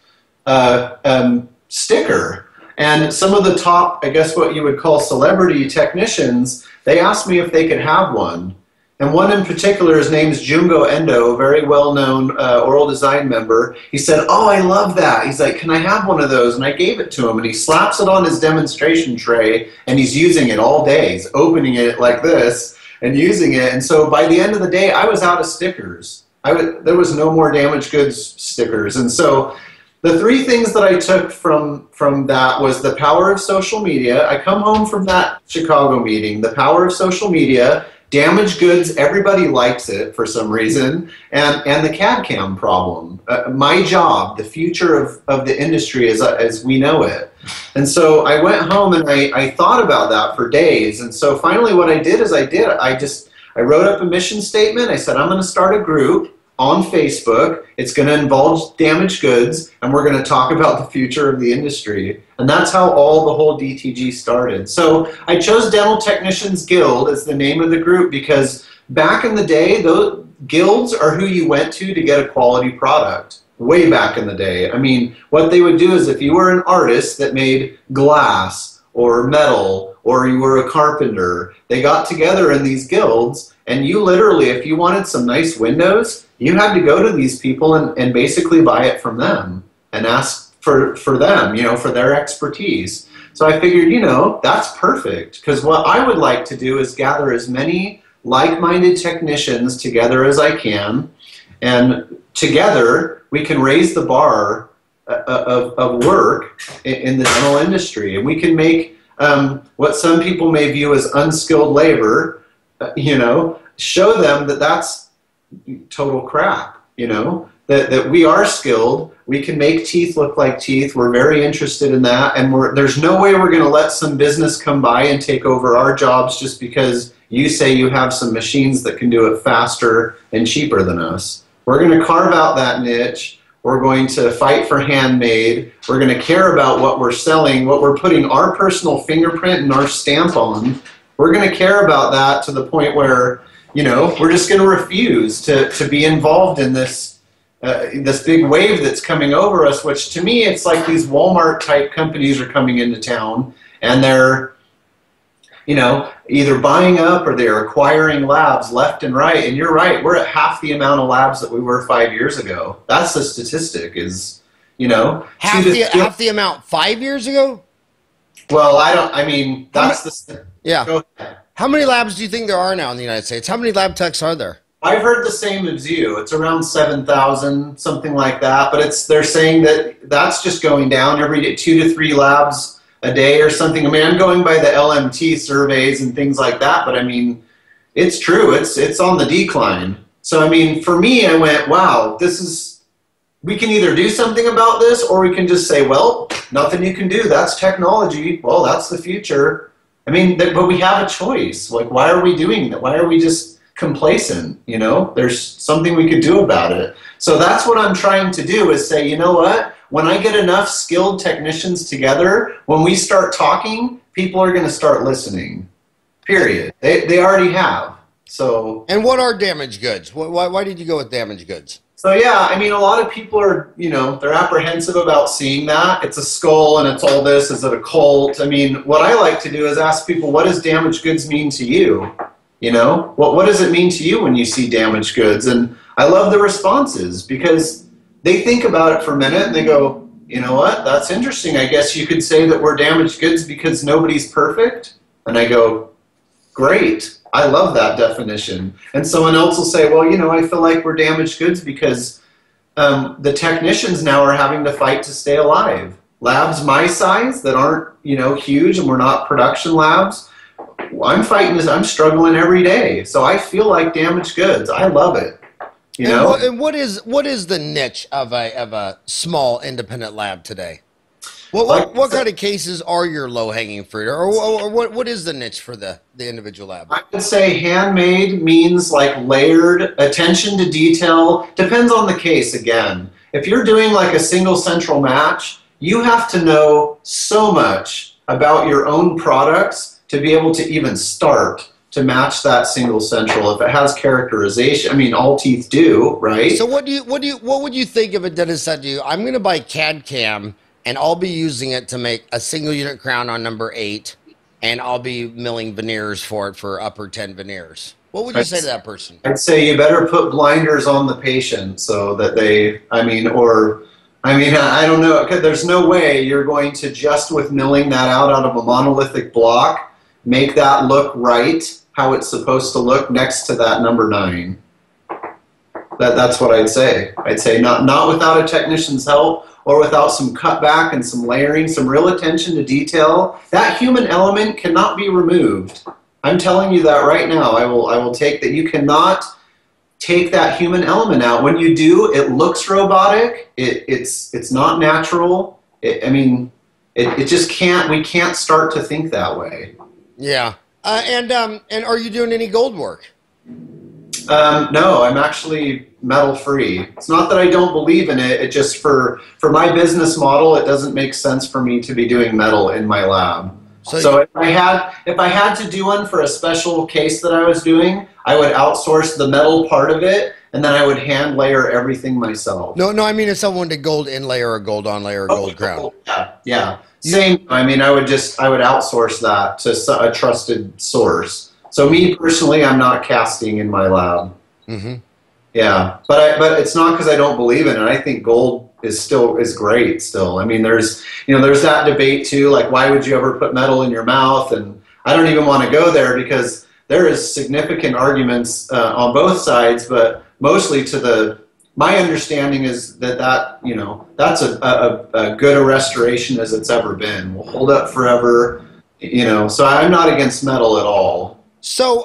Speaker 2: sticker. And some of the top, I guess what you would call celebrity technicians, they asked me if they could have one. And one in particular, his name's Jungo Endo, a very well-known oral design member. He said, oh, I love that. He's like, can I have one of those? And I gave it to him, and he slaps it on his demonstration tray, and he's using it all day. He's opening it like this and using it. And so by the end of the day, I was out of stickers. There was no more damaged goods stickers. And so the 3 things that I took from that was the power of social media. I come home from that Chicago meeting, the power of social media, damaged goods, everybody likes it for some reason, and the CAD-CAM problem. My job, the future of the industry as we know it. And so I went home and I thought about that for days. And so finally what I did is I wrote up a mission statement. I said, I'm going to start a group. on Facebook. It's going to involve damaged goods, and we're going to talk about the future of the industry. And that's how the whole DTG started. So I chose Dental Technicians Guild as the name of the group because back in the day, those guilds are who you went to get a quality product. Way back in the day. I mean, what they would do is if you were an artist that made glass or metal, or you were a carpenter, they got together in these guilds, and you literally, if you wanted some nice windows, you had to go to these people and basically buy it from them and ask for them, you know, for their expertise. So I figured, you know, that's perfect, because what I would like to do is gather as many like-minded technicians together as I can, and together we can raise the bar of work in the dental industry, and we can make what some people may view as unskilled labor, you know, show them that that's total crap, you know, that we are skilled, we can make teeth look like teeth, we're very interested in that, and there's no way we're going to let some business come by and take over our jobs just because you say you have some machines that can do it faster and cheaper than us. We're going to carve out that niche. We're going to fight for handmade. We're going to care about what we're selling, what we're putting our personal fingerprint and our stamp on. We're going to care about that to the point where, you know, we're just going to refuse to be involved in this this big wave that's coming over us, which to me, it's like these Walmart type companies are coming into town, and they're, you know, either buying up or they're acquiring labs left and right. And you're right, we're at half the amount of labs that we were 5 years ago. That's the statistic, is, you know.
Speaker 1: Half the amount 5 years ago?
Speaker 2: Well, I mean, that's the...
Speaker 1: Yeah. Go ahead. How many labs do you think there are now in the United States? How many lab techs are there?
Speaker 2: I've heard the same as you. It's around 7,000, something like that. But they're saying that that's just going down every day, 2 to 3 labs a day or something. I mean, I'm going by the LMT surveys and things like that, but I mean, it's true. It's on the decline. So, I mean, for me, I went, wow, we can either do something about this, or we can just say, well, nothing you can do. That's technology. Well, that's the future. I mean, but we have a choice. Like, why are we doing that? Why are we just complacent? You know, there's something we could do about it. So that's what I'm trying to do, is say, you know what? When I get enough skilled technicians together, when we start talking, people are going to start listening. Period. They already have. So. And
Speaker 1: what are damaged goods? Why did you go with damaged goods?
Speaker 2: So yeah, I mean, a lot of people are, you know, they're apprehensive about seeing that. It's a skull and it's all this. Is it a cult? I mean, what I like to do is ask people, what does damaged goods mean to you? You know, what does it mean to you when you see damaged goods? And I love the responses, because they think about it for a minute and they go, you know what, that's interesting. I guess you could say that we're damaged goods because nobody's perfect. And I go, great. I love that definition. And someone else will say, well, you know, I feel like we're damaged goods because the technicians now are having to fight to stay alive. Labs my size that aren't, you know, huge, and we're not production labs, I'm fighting this. I'm struggling every day. So I feel like damaged goods. I love it. You know?
Speaker 1: And what is the niche of a small independent lab today? What kind of cases are your low-hanging fruit, or what is the niche for the individual lab?
Speaker 2: I would say handmade means like layered, attention to detail. Depends on the case again. If you're doing like a single central match, you have to know so much about your own products to be able to even start to match that single central. If it has characterization, I mean, all teeth do, right?
Speaker 1: So what would you think if a dentist said to you, I'm going to buy CAD CAM and I'll be using it to make a single unit crown on number 8, and I'll be milling veneers for it for upper 10 veneers? What would you say to that person?
Speaker 2: I'd say you better put blinders on the patient so that they, I don't know, there's no way you're going to, just with milling that out of a monolithic block, make that look right, how it's supposed to look next to that number 9. That's what I'd say. I'd say not without a technician's help, or without some cutback and some layering, some real attention to detail. That human element cannot be removed. I'm telling you that right now. I will take that. You cannot take that human element out. When you do, it looks robotic. It's not natural. It just can't. We can't start to think that way.
Speaker 1: Yeah. And are you doing any gold work?
Speaker 2: No, I'm actually metal free. It's not that I don't believe in it. It just for my business model, it doesn't make sense for me to be doing metal in my lab. So if I had to do one for a special case that I was doing, I would outsource the metal part of it, and then I would hand layer everything myself.
Speaker 1: No, I mean if someone did gold inlay or a gold onlay or a gold crown.
Speaker 2: Yeah. Same. I mean, I would outsource that to a trusted source. So me personally, I'm not casting in my lab.
Speaker 1: Mm-hmm.
Speaker 2: Yeah, but it's not because I don't believe in it. I think gold is great still. I mean, there's that debate too. Like, why would you ever put metal in your mouth? And I don't even want to go there because there is significant arguments on both sides. But mostly my understanding is that that's a good a restoration as it's ever been. Will hold up forever. So I'm not against metal at all.
Speaker 1: So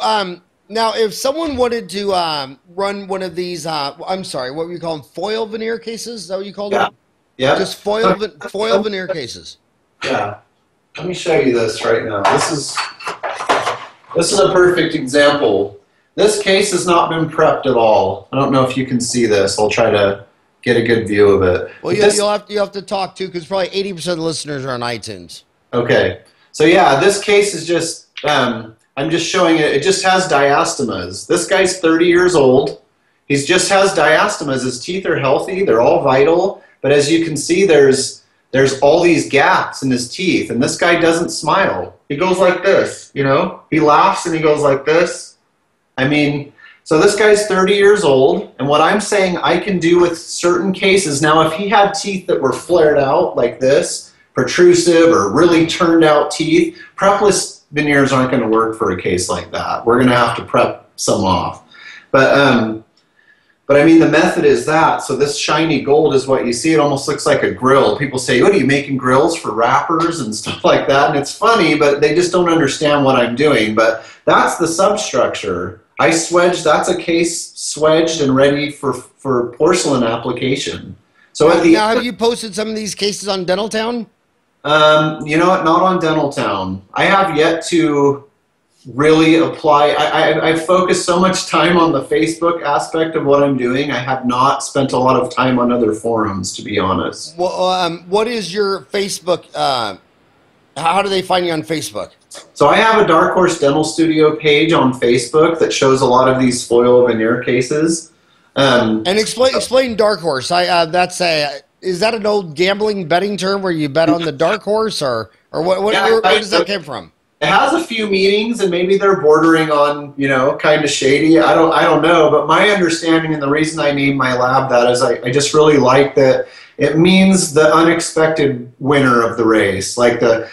Speaker 1: now, if someone wanted to run one of these, I'm sorry, what were you calling foil veneer cases? Is that what you called them?
Speaker 2: Yeah.
Speaker 1: Just foil veneer cases.
Speaker 2: Yeah. Let me show you this right now. This is a perfect example. This case has not been prepped at all. I don't know if you can see this. I'll try to get a good view of it.
Speaker 1: Well, you'll have to talk too, because probably 80% of the listeners are on iTunes.
Speaker 2: Okay. So yeah, this case is just. I'm just showing it. It just has diastemas. This guy's 30 years old. He just has diastemas. His teeth are healthy. They're all vital. But as you can see, there's all these gaps in his teeth. And this guy doesn't smile. He goes like this, He laughs and he goes like this. I mean, so this guy's 30 years old. And what I'm saying I can do with certain cases. Now, if he had teeth that were flared out like this, protrusive or really turned out teeth, prepless veneers aren't going to work for a case like that. We're going to have to prep some off. But I mean, the method is that. So this shiny gold is what you see. It almost looks like a grill. People say, what are you making grills for wrappers and stuff like that? And it's funny, but they just don't understand what I'm doing. But that's the substructure. I swedge, that's a case swedged and ready for porcelain application. So
Speaker 1: now, have you posted some of these cases on Dental Town?
Speaker 2: You know what? Not on Dental Town. I have yet to really apply. I've focused so much time on the Facebook aspect of what I'm doing. I have not spent a lot of time on other forums, to be honest.
Speaker 1: Well, what is your Facebook? How do they find you on Facebook?
Speaker 2: So I have a Dark Horse Dental Studio page on Facebook that shows a lot of these foil veneer cases.
Speaker 1: And explain Dark Horse. Is that an old gambling betting term where you bet on the dark horse, or what?
Speaker 2: Yeah,
Speaker 1: where does that come from?
Speaker 2: It has a few meanings, and maybe they're bordering on, kind of shady. I don't know, but my understanding and the reason I named my lab that is I just really like that it means the unexpected winner of the race, like the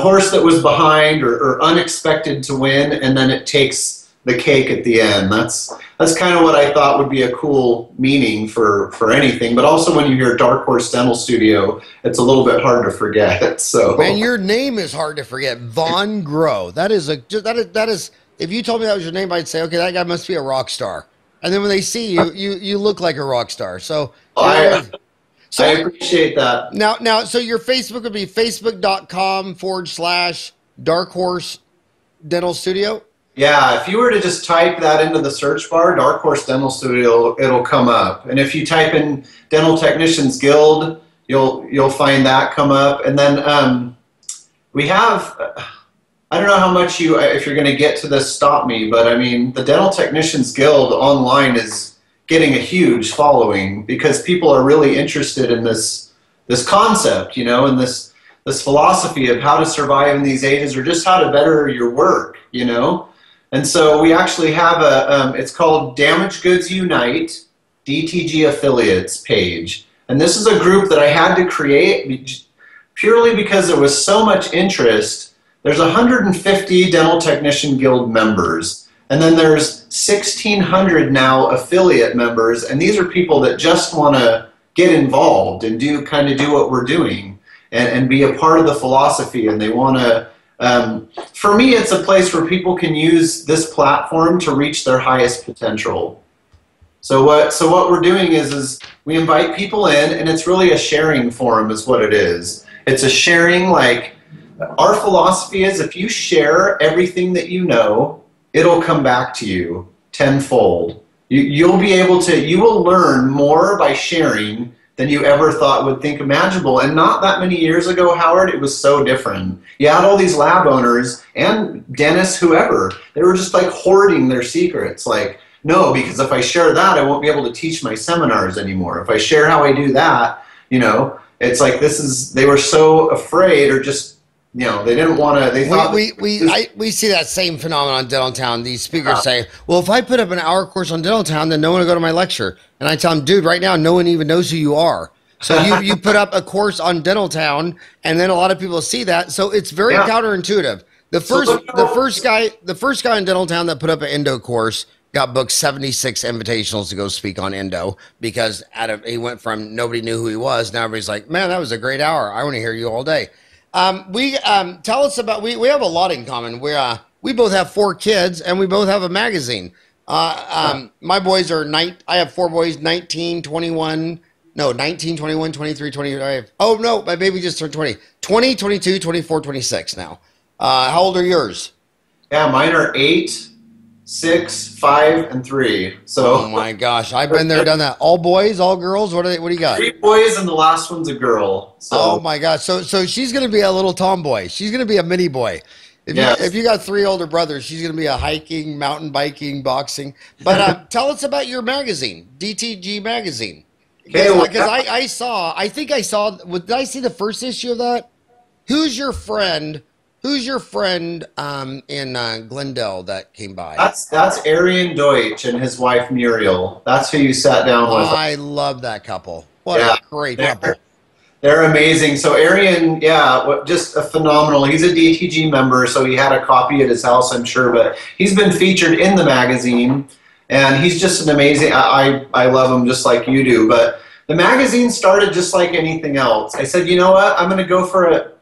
Speaker 2: horse that was behind or unexpected to win, and then it takes the cake at the end. That's kind of what I thought would be a cool meaning for anything. But also when you hear Dark Horse Dental Studio, it's a little bit hard to forget. So
Speaker 1: man, your name is hard to forget. Von Groh. That is if you told me that was your name, I'd say, okay, that guy must be a rock star. And then when they see you, you look like a rock star. So
Speaker 2: I appreciate that.
Speaker 1: Now, so your Facebook would be facebook.com/Dark Horse Dental Studio.
Speaker 2: Yeah, if you were to just type that into the search bar, Dark Horse Dental Studio, it'll come up. And if you type in Dental Technicians Guild, you'll find that come up. And then we have, I don't know how much if you're going to get to this, stop me, but I mean, the Dental Technicians Guild online is getting a huge following because people are really interested in this concept, and this philosophy of how to survive in these ages or just how to better your work, And so we actually have it's called Damaged Goods Unite, DTG Affiliates page. And this is a group that I had to create purely because there was so much interest. There's 150 Dental Technician Guild members. And then there's 1,600 now affiliate members. And these are people that just want to get involved and do what we're doing and be a part of the philosophy. And they want to, for me, it's a place where people can use this platform to reach their highest potential. So what we're doing is we invite people in, and it's really a sharing forum is what it is. It's a sharing, like, our philosophy is if you share everything that you know, it'll come back to you tenfold. You will learn more by sharing than you ever thought would think imaginable. And not that many years ago, Howard, it was so different. You had all these lab owners and dentists, whoever, they were just like hoarding their secrets. Like, no, because if I share that, I won't be able to teach my seminars anymore. If I share how I do that, you know, it's like they were so afraid, or just, you know, they didn't want to, they thought.
Speaker 1: We see that same phenomenon on Dental Town. These speakers say, well, if I put up an hour course on Dental Town, then no one will go to my lecture. And I tell them, dude, right now, no one even knows who you are. So you put up a course on Dental Town, and then a lot of people see that. So it's very counterintuitive. The first guy in Dental Town that put up an endo course got booked 76 invitationals to go speak on endo, because he went from nobody knew who he was. Now everybody's like, man, that was a great hour. I want to hear you all day. Tell us about, we have a lot in common. We both have 4 kids, and we both have a magazine. My boys are I have 4 boys, 19, 21, 23, 20. Oh no, my baby just turned 20, 22, 24, 26 now. How old are yours?
Speaker 2: Yeah, mine are 8, 6, 5, and 3. So.
Speaker 1: Oh my gosh, I've been there, done that. All boys, all girls. What do you got?
Speaker 2: 3 boys, and the last one's a girl. So.
Speaker 1: Oh my gosh, so she's gonna be a little tomboy. She's gonna be a mini boy. If you got 3 older brothers, she's gonna be a hiking, mountain biking, boxing. But tell us about your magazine, DTG magazine. Because did I see the first issue of that? Who's your friend in Glendale that came by?
Speaker 2: That's Arian Deutsch and his wife Muriel. That's who you sat down with.
Speaker 1: I love that couple. What a great couple.
Speaker 2: They're amazing. So Arian, just a phenomenal. He's a DTG member, so he had a copy at his house, I'm sure. But he's been featured in the magazine, and he's just an amazing. I love him just like you do. But the magazine started just like anything else. I said, you know what? I'm going to go for a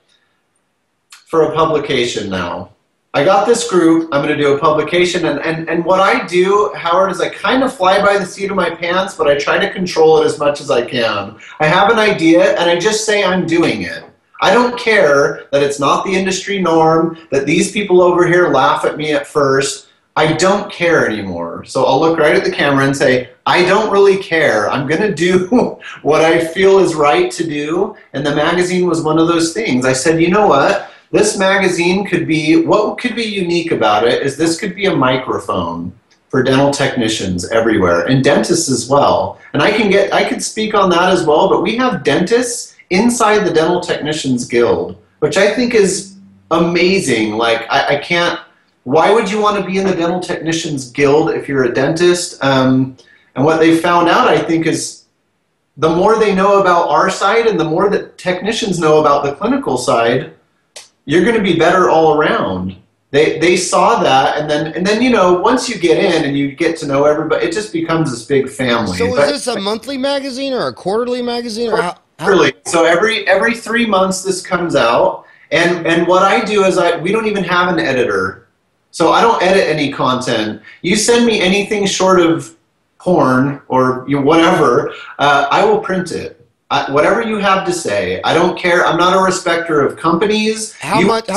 Speaker 2: publication now. I got this group, I'm going to do a publication, and what I do, Howard, is I kind of fly by the seat of my pants, but I try to control it as much as I can. I have an idea, and I just say I'm doing it. I don't care that it's not the industry norm, that these people over here laugh at me at first. I don't care anymore. So I'll look right at the camera and say, I don't really care. I'm going to do what I feel is right to do, and the magazine was one of those things. I said, you know what? This magazine what could be unique about it is this could be a microphone for dental technicians everywhere, and dentists as well. And I could speak on that as well, but we have dentists inside the Dental Technicians Guild, which I think is amazing. Like, why would you want to be in the Dental Technicians Guild if you're a dentist? And what they found out, I think, is the more they know about our side and the more that technicians know about the clinical side, you're going to be better all around. They saw that, and then you know, once you get in and you get to know everybody, it just becomes this big family.
Speaker 1: So is this a monthly magazine or a quarterly magazine, or how?
Speaker 2: Quarterly. So every 3 months this comes out, and what I do is we don't even have an editor, so I don't edit any content. You send me anything short of porn or whatever, I will print it. Whatever you have to say, I don't care. I'm not a respecter of companies.
Speaker 1: How much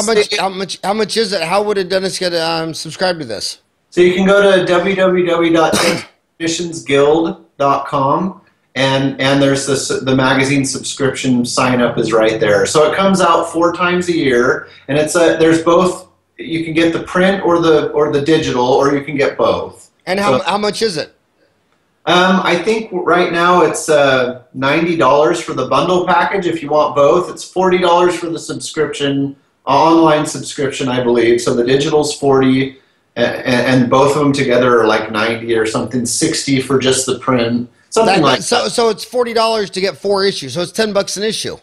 Speaker 1: is it? How would a dentist get subscribe to this?
Speaker 2: So you can go to www.techniciansguild.com, and there's the magazine subscription sign up is right there. So it comes out 4 times a year, and there's both. You can get the print or the digital, or you can get both.
Speaker 1: And how much is it?
Speaker 2: I think right now it's $90 for the bundle package. If you want both, it's $40 for the subscription, online subscription, I believe. So the digital's $40, and both of them together are like $90 or something. $60 for just the print, something like that. So it's $40 to get 4 issues. So it's $10 an issue.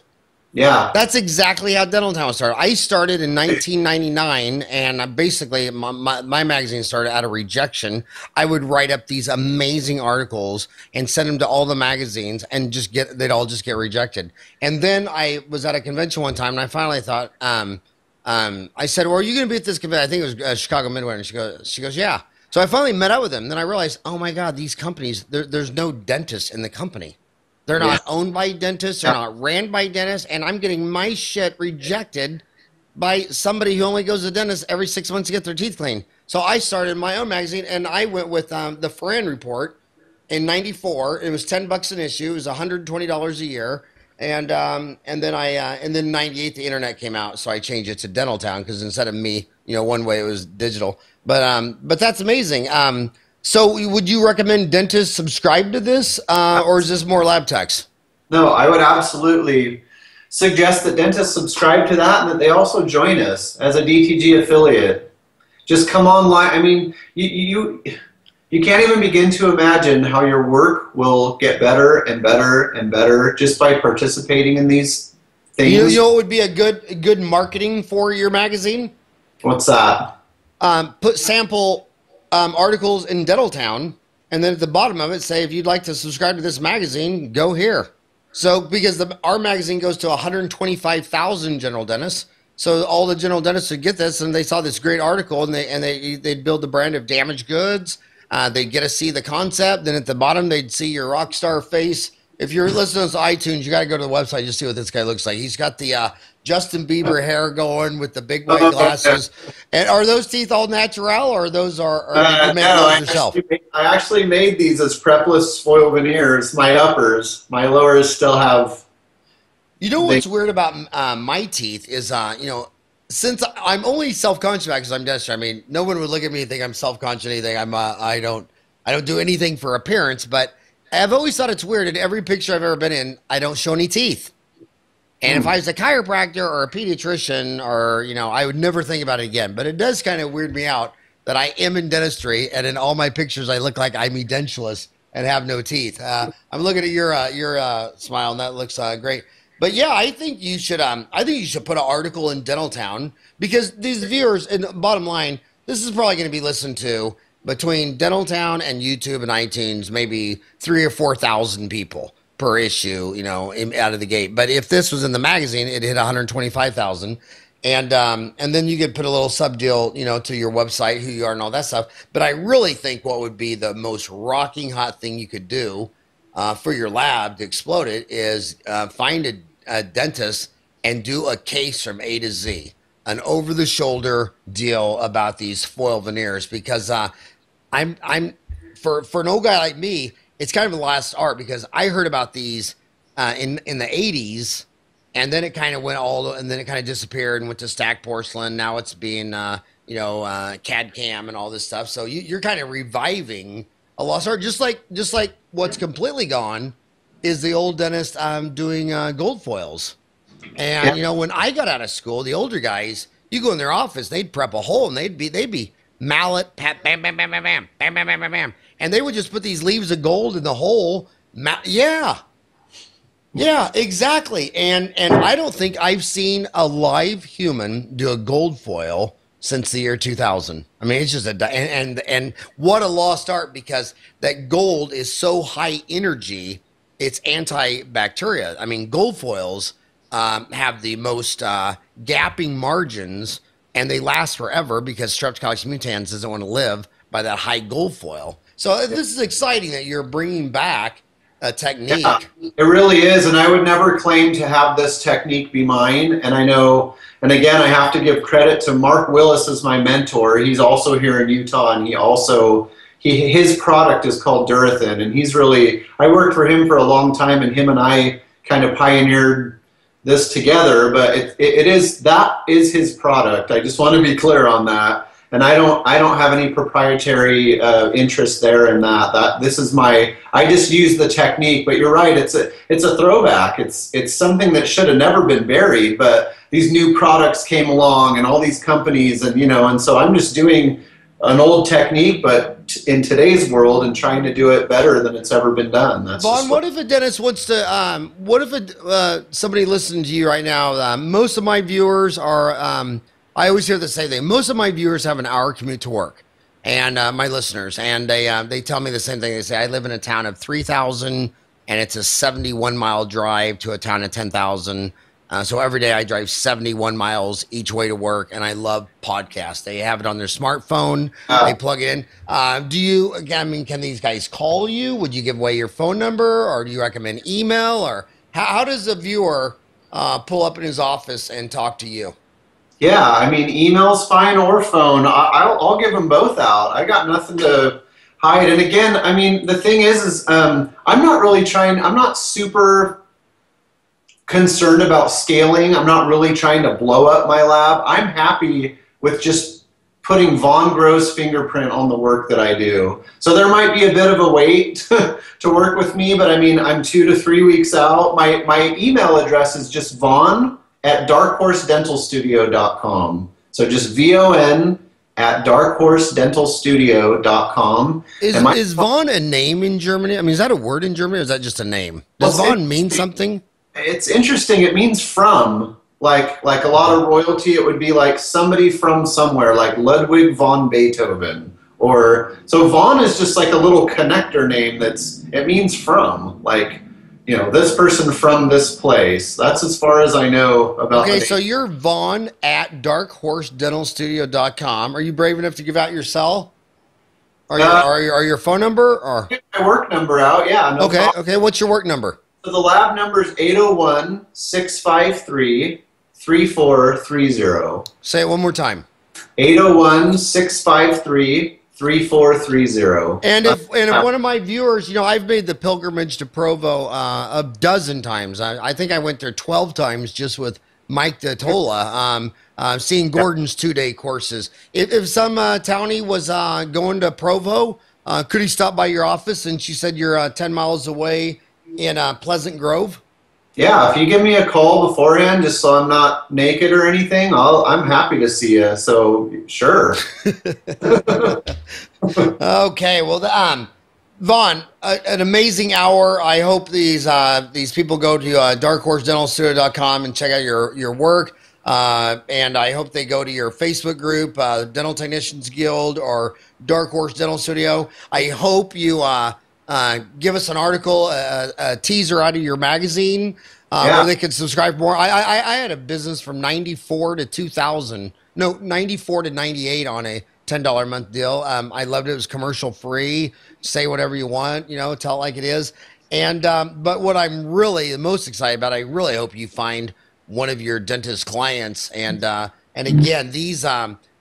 Speaker 2: Yeah.
Speaker 1: That's exactly how Dental Town started. I started in 1999, and basically my magazine started out of rejection. I would write up these amazing articles and send them to all the magazines, and they'd all just get rejected. And then I was at a convention one time, and I finally thought, I said, well, are you going to be at this convention? I think it was Chicago Midway. And she goes, yeah. So I finally met up with them. Then I realized, oh my God, these companies, there's no dentist in the company. They're not owned by dentists. They're not ran by dentists. And I'm getting my shit rejected by somebody who only goes to the dentist every 6 months to get their teeth cleaned. So I started my own magazine, and I went with the Farran report in '94. It was $10 an issue. It was $120 a year. And then '98 the internet came out, so I changed it to Dental Town because instead of me, one way it was digital. But that's amazing. So would you recommend dentists subscribe to this, or is this more lab techs?
Speaker 2: No, I would absolutely suggest that dentists subscribe to that and that they also join us as a DTG affiliate. Just come online. I mean, you can't even begin to imagine how your work will get better and better and better just by participating in these things.
Speaker 1: You know what would be a good marketing for your magazine?
Speaker 2: What's that?
Speaker 1: Put sample articles in Dental Town, and then at the bottom of it say, if you'd like to subscribe to this magazine, go here. So because our magazine goes to 125,000 general dentists, so all the general dentists would get this, and they saw this great article, and they'd build the brand of damaged goods. They'd get to see the concept. Then at the bottom, they'd see your rock star face. If you're listening to iTunes, you got to go to the website just see what this guy looks like. He's got the Justin Bieber hair going with the big white glasses. And are those teeth all natural, or those are you made those yourself?
Speaker 2: I actually made these as prepless foil veneers. My uppers, my lowers still have.
Speaker 1: You know what's weird about my teeth is, since I'm only self-conscious about because I'm dentistry. I mean, no one would look at me and think I'm self-conscious or anything. I don't do anything for appearance, but I've always thought it's weird. In every picture I've ever been in, I don't show any teeth. And if I was a chiropractor or a pediatrician, or I would never think about it again. But it does kind of weird me out that I am in dentistry, and in all my pictures, I look like I'm edentulous and have no teeth. I'm looking at your smile, and that looks great. But yeah, I think you should. I think you should put an article in Dental Town, because these viewers. And bottom line, this is probably going to be listened to between Dental Town and YouTube and iTunes, maybe 3,000 or 4,000 people per issue. Out of the gate. But if this was in the magazine, it hit 125,000, and then you could put a little sub deal, to your website, who you are, and all that stuff. But I really think what would be the most rocking hot thing you could do for your lab to explode it is find a dentist and do a case from A to Z, an over-the-shoulder deal about these foil veneers, because I'm for an old guy like me, it's kind of a lost art, because I heard about these in the 80s, and then it kind of and then it kind of disappeared and went to stack porcelain. Now it's being CAD cam and all this stuff. So you're kind of reviving a lost art, just like what's completely gone is the old dentist doing gold foils. And when I got out of school, the older guys, you go in their office, they'd prep a hole, and they'd be mallet, pat, bam, bam, bam, bam, bam, bam, bam, bam, bam, bam, and they would just put these leaves of gold in the hole. Yeah, exactly. And I don't think I've seen a live human do a gold foil since the year 2000. I mean, it's just and what a lost art, because that gold is so high energy. It's antibacterial. I mean, gold foils have the most gapping margins, and they last forever because Streptococcus mutans doesn't want to live by that high gold foil. So this is exciting that you're bringing back a technique.
Speaker 2: Yeah, it really is, and I would never claim to have this technique be mine. And I know, and again, I have to give credit to Mark Willis as my mentor. He's also here in Utah, and his product is called Durathin, and I worked for him for a long time, and him and I kind of pioneered this together, but that is his product. I just want to be clear on that. And I don't have any proprietary interest there in that. I just use the technique, but you're right, it's a throwback. It's something that should have never been buried, but these new products came along and all these companies, and so I'm just doing an old technique, but in today's world, and trying to do it better than it's ever been done.
Speaker 1: Vaughn, what if a dentist wants to, what if somebody listening to you right now, most of my viewers are, I always hear the same thing. Most of my viewers have an hour commute to work, and my listeners, and they tell me the same thing. They say, I live in a town of 3,000, and it's a 71-mile drive to a town of 10,000. So every day I drive 71 miles each way to work, and I love podcasts. They have it on their smartphone. They plug it in. Can these guys call you? Would you give away your phone number, or do you recommend email? Or how does a viewer pull up in his office and talk to you?
Speaker 2: Yeah, I mean, email's fine or phone. I'll give them both out. I got nothing to hide. And again, I mean, the thing is I'm not really trying, I'm not super concerned about scaling. I'm not really trying to blow up my lab. I'm happy with just putting Von Gross fingerprint on the work that I do. So there might be a bit of a wait to work with me, but I mean, I'm 2 to 3 weeks out. My email address is just von@darkhorsedentalstudio.com. So just von@darkhorsedentalstudio.com.
Speaker 1: Is Von a name in Germany? I mean, is that a word in Germany or is that just a name? Does Von mean something?
Speaker 2: It's interesting. It means from. Like a lot of royalty, it would be like somebody from somewhere, like Ludwig von Beethoven. Or so Von is just like a little connector name it means from, like, you know, this person from this place. That's as far as I know about.
Speaker 1: Okay, so you're Von at darkhorsedentalstudio.com. Are you brave enough to give out your cell? Or your phone number? Or
Speaker 2: get my work number out, yeah. No
Speaker 1: okay,
Speaker 2: problem.
Speaker 1: okay. What's your work number?
Speaker 2: So the lab number is 801-653-3430.
Speaker 1: Say it one more time.
Speaker 2: 801-653-3430.
Speaker 1: And if one of my viewers, you know, I've made the pilgrimage to Provo a dozen times. I think I went there 12 times just with Mike DeTola, seeing Gordon's 2-day courses. If some townie was going to Provo, could he stop by your office? And she said you're 10 miles away in Pleasant Grove.
Speaker 2: Yeah, if you give me a call beforehand, just so I'm not naked or anything, I'm happy to see you. So sure.
Speaker 1: Okay, well, Von, an amazing hour. I hope these people go to darkhorsedentalstudio.com and check out your work. And I hope they go to your Facebook group, Dental Technicians Guild or Dark Horse Dental Studio. I hope you give us an article, a teaser out of your magazine where they can subscribe more. I had a business from 94 to 2000, no, 94 to 98 on a $10 a month deal. I loved it. It was commercial free. Say whatever you want, you know, tell it like it is. And but what I'm really the most excited about, I really hope you find one of your dentist clients. And again, these,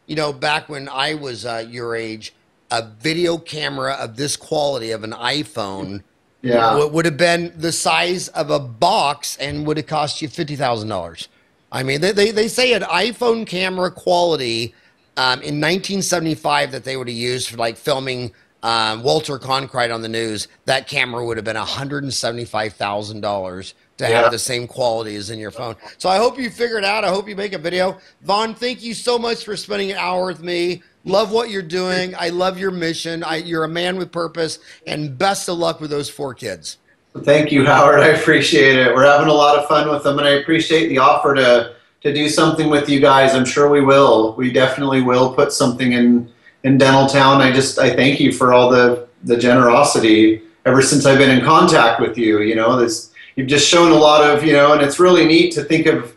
Speaker 1: you know, back when I was your age, a video camera of this quality of an iPhone would have been the size of a box and would have cost you $50,000. I mean, they say an iPhone camera quality in 1975 that they would have used for like filming Walter Cronkite on the news. That camera would have been $175,000 to have the same quality as in your phone. So I hope you figure it out. I hope you make a video. Von, thank you so much for spending an hour with me. Love what you're doing. I love your mission. You're a man with purpose, and best of luck with those 4 kids.
Speaker 2: Thank you, Howard. I appreciate it. We're having a lot of fun with them, and I appreciate the offer to do something with you guys. I'm sure we will. We definitely will put something in Dental Town. I thank you for all the generosity ever since I've been in contact with you. You know, you've just shown a lot of, you know, and it's really neat to think of,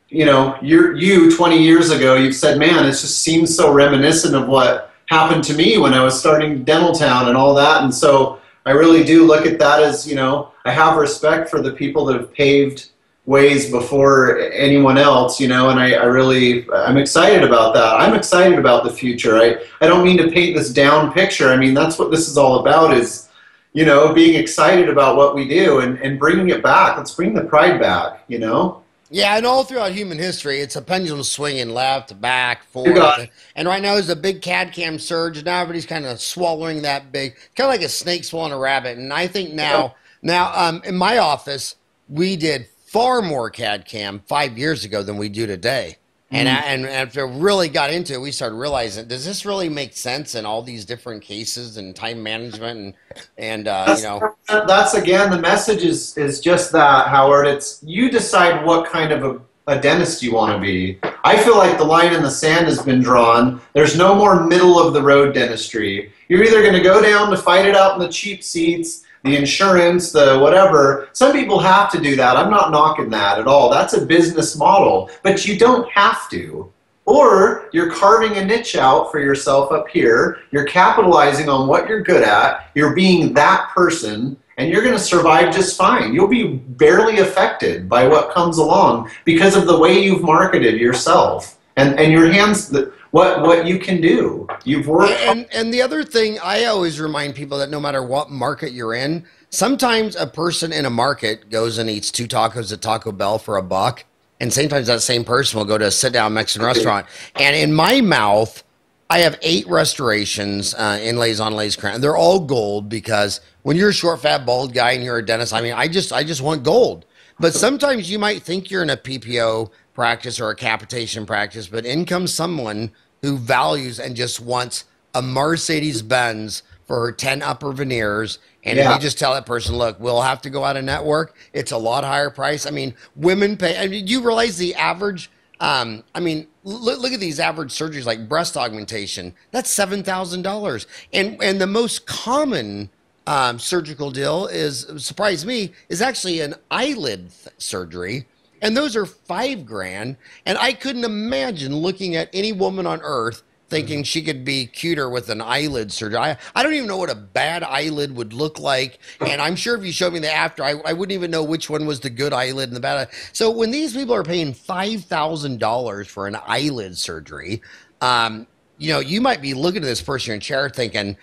Speaker 2: you know, you 20 years ago, you've said, man, it just seems so reminiscent of what happened to me when I was starting Dental Town and all that. And so I really do look at that as, you know, I have respect for the people that have paved ways before anyone else, you know, and I'm excited about that. I'm excited about the future. I don't mean to paint this down picture. I mean, that's what this is all about is, you know, being excited about what we do and bringing it back. Let's bring the pride back, you know?
Speaker 1: Yeah, and all throughout human history, it's a pendulum swinging left, back, forth. And right now there's a big CAD-CAM surge. Now everybody's kind of swallowing that big, kind of like a snake swallowing a rabbit. And I think now in my office, we did far more CAD-CAM 5 years ago than we do today. And after we really got into it, we started realizing, does this really make sense in all these different cases and time management and you know?
Speaker 2: That's again, the message is just that, Howard. It's you decide what kind of a dentist you want to be. I feel like the line in the sand has been drawn. There's no more middle of the road dentistry. You're either going to go down to fight it out in the cheap seats, the insurance, the whatever. Some people have to do that. I'm not knocking that at all. That's a business model, but you don't have to. Or you're carving a niche out for yourself up here. You're capitalizing on what you're good at. You're being that person, and you're going to survive just fine. You'll be barely affected by what comes along because of the way you've marketed yourself. and your hands, what you can do. You've worked.
Speaker 1: And the other thing, I always remind people that no matter what market you're in, sometimes a person in a market goes and eats 2 tacos at Taco Bell for $1, and sometimes that same person will go to a sit-down Mexican restaurant. And in my mouth, I have 8 restorations, inlays, onlays, crown. They're all gold because when you're a short, fat, bald guy and you're a dentist, I mean, I just want gold. But sometimes you might think you're in a PPO practice or a capitation practice, but in comes someone who values and just wants a Mercedes-Benz for her 10 upper veneers. And if you just tell that person, look, we'll have to go out of network, it's a lot higher price. I mean, women pay. I mean, do you realize the average, I mean, look at these average surgeries like breast augmentation. That's $7,000. And the most common surgical deal surprised me, is actually an eyelid surgery. And those are $5,000. And I couldn't imagine looking at any woman on earth thinking she could be cuter with an eyelid surgery. I don't even know what a bad eyelid would look like. And I'm sure if you showed me the after, I wouldn't even know which one was the good eyelid and the bad. So when these people are paying $5,000 for an eyelid surgery, you know, you might be looking at this person in your chair thinking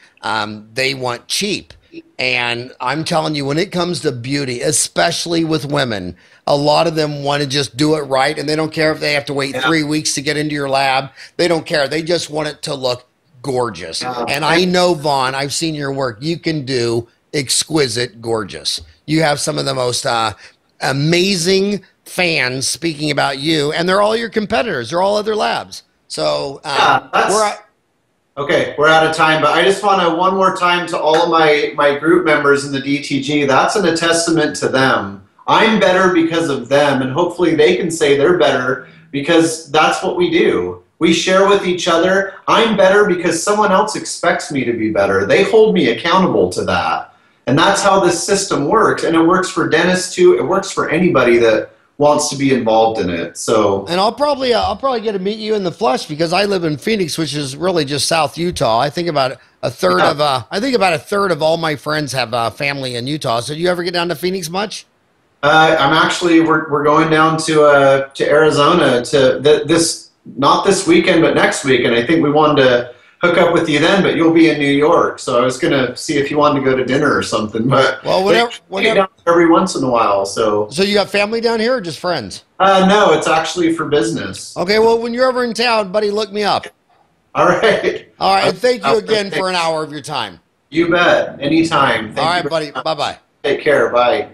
Speaker 1: they want cheap. And I'm telling you, when it comes to beauty, especially with women, a lot of them want to just do it right. And they don't care if they have to wait 3 weeks to get into your lab. They don't care. They just want it to look gorgeous. And I know, Vaughn, I've seen your work. You can do exquisite gorgeous. You have some of the most amazing fans speaking about you. And they're all your competitors. They're all other labs. So
Speaker 2: okay, we're out of time, but I just want to one more time to all of my group members in the DTG, that's a testament to them. I'm better because of them, and hopefully they can say they're better because that's what we do. We share with each other. I'm better because someone else expects me to be better. They hold me accountable to that. And that's how this system works. And it works for dentists too. It works for anybody that wants to be involved in it. So, and
Speaker 1: I'll probably get to meet you in the flesh because I live in Phoenix, which is really just South Utah. I think about a third of all my friends have family in Utah. So do you ever get down to Phoenix much?
Speaker 2: I'm actually we're going down to Arizona not this weekend but next week, and I think we wanted to hook up with you then, but you'll be in New York, so I was gonna see if you wanted to go to dinner or something. But
Speaker 1: well, whatever.
Speaker 2: Down every once in a while. So
Speaker 1: you got family down here or just friends?
Speaker 2: No, it's actually for business.
Speaker 1: Okay, well, when you're ever in town, buddy, look me up.
Speaker 2: All right.
Speaker 1: All right, and thank you again for an hour of your time.
Speaker 2: You bet. Anytime.
Speaker 1: All right, buddy. Bye-bye.
Speaker 2: Take care. Bye.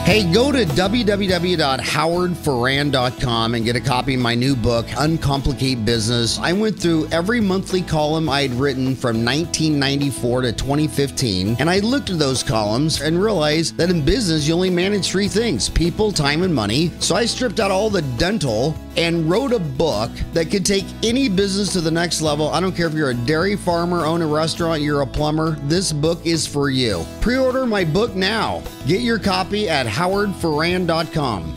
Speaker 1: Hey, go to www.howardfarran.com and get a copy of my new book, Uncomplicate Business. I went through every monthly column I had written from 1994 to 2015, and I looked at those columns and realized that in business, you only manage 3 things: people, time, and money. So I stripped out all the dental and wrote a book that could take any business to the next level. I don't care if you're a dairy farmer, own a restaurant, you're a plumber, this book is for you. Pre-order my book now. Get your copy at howardfarran.com.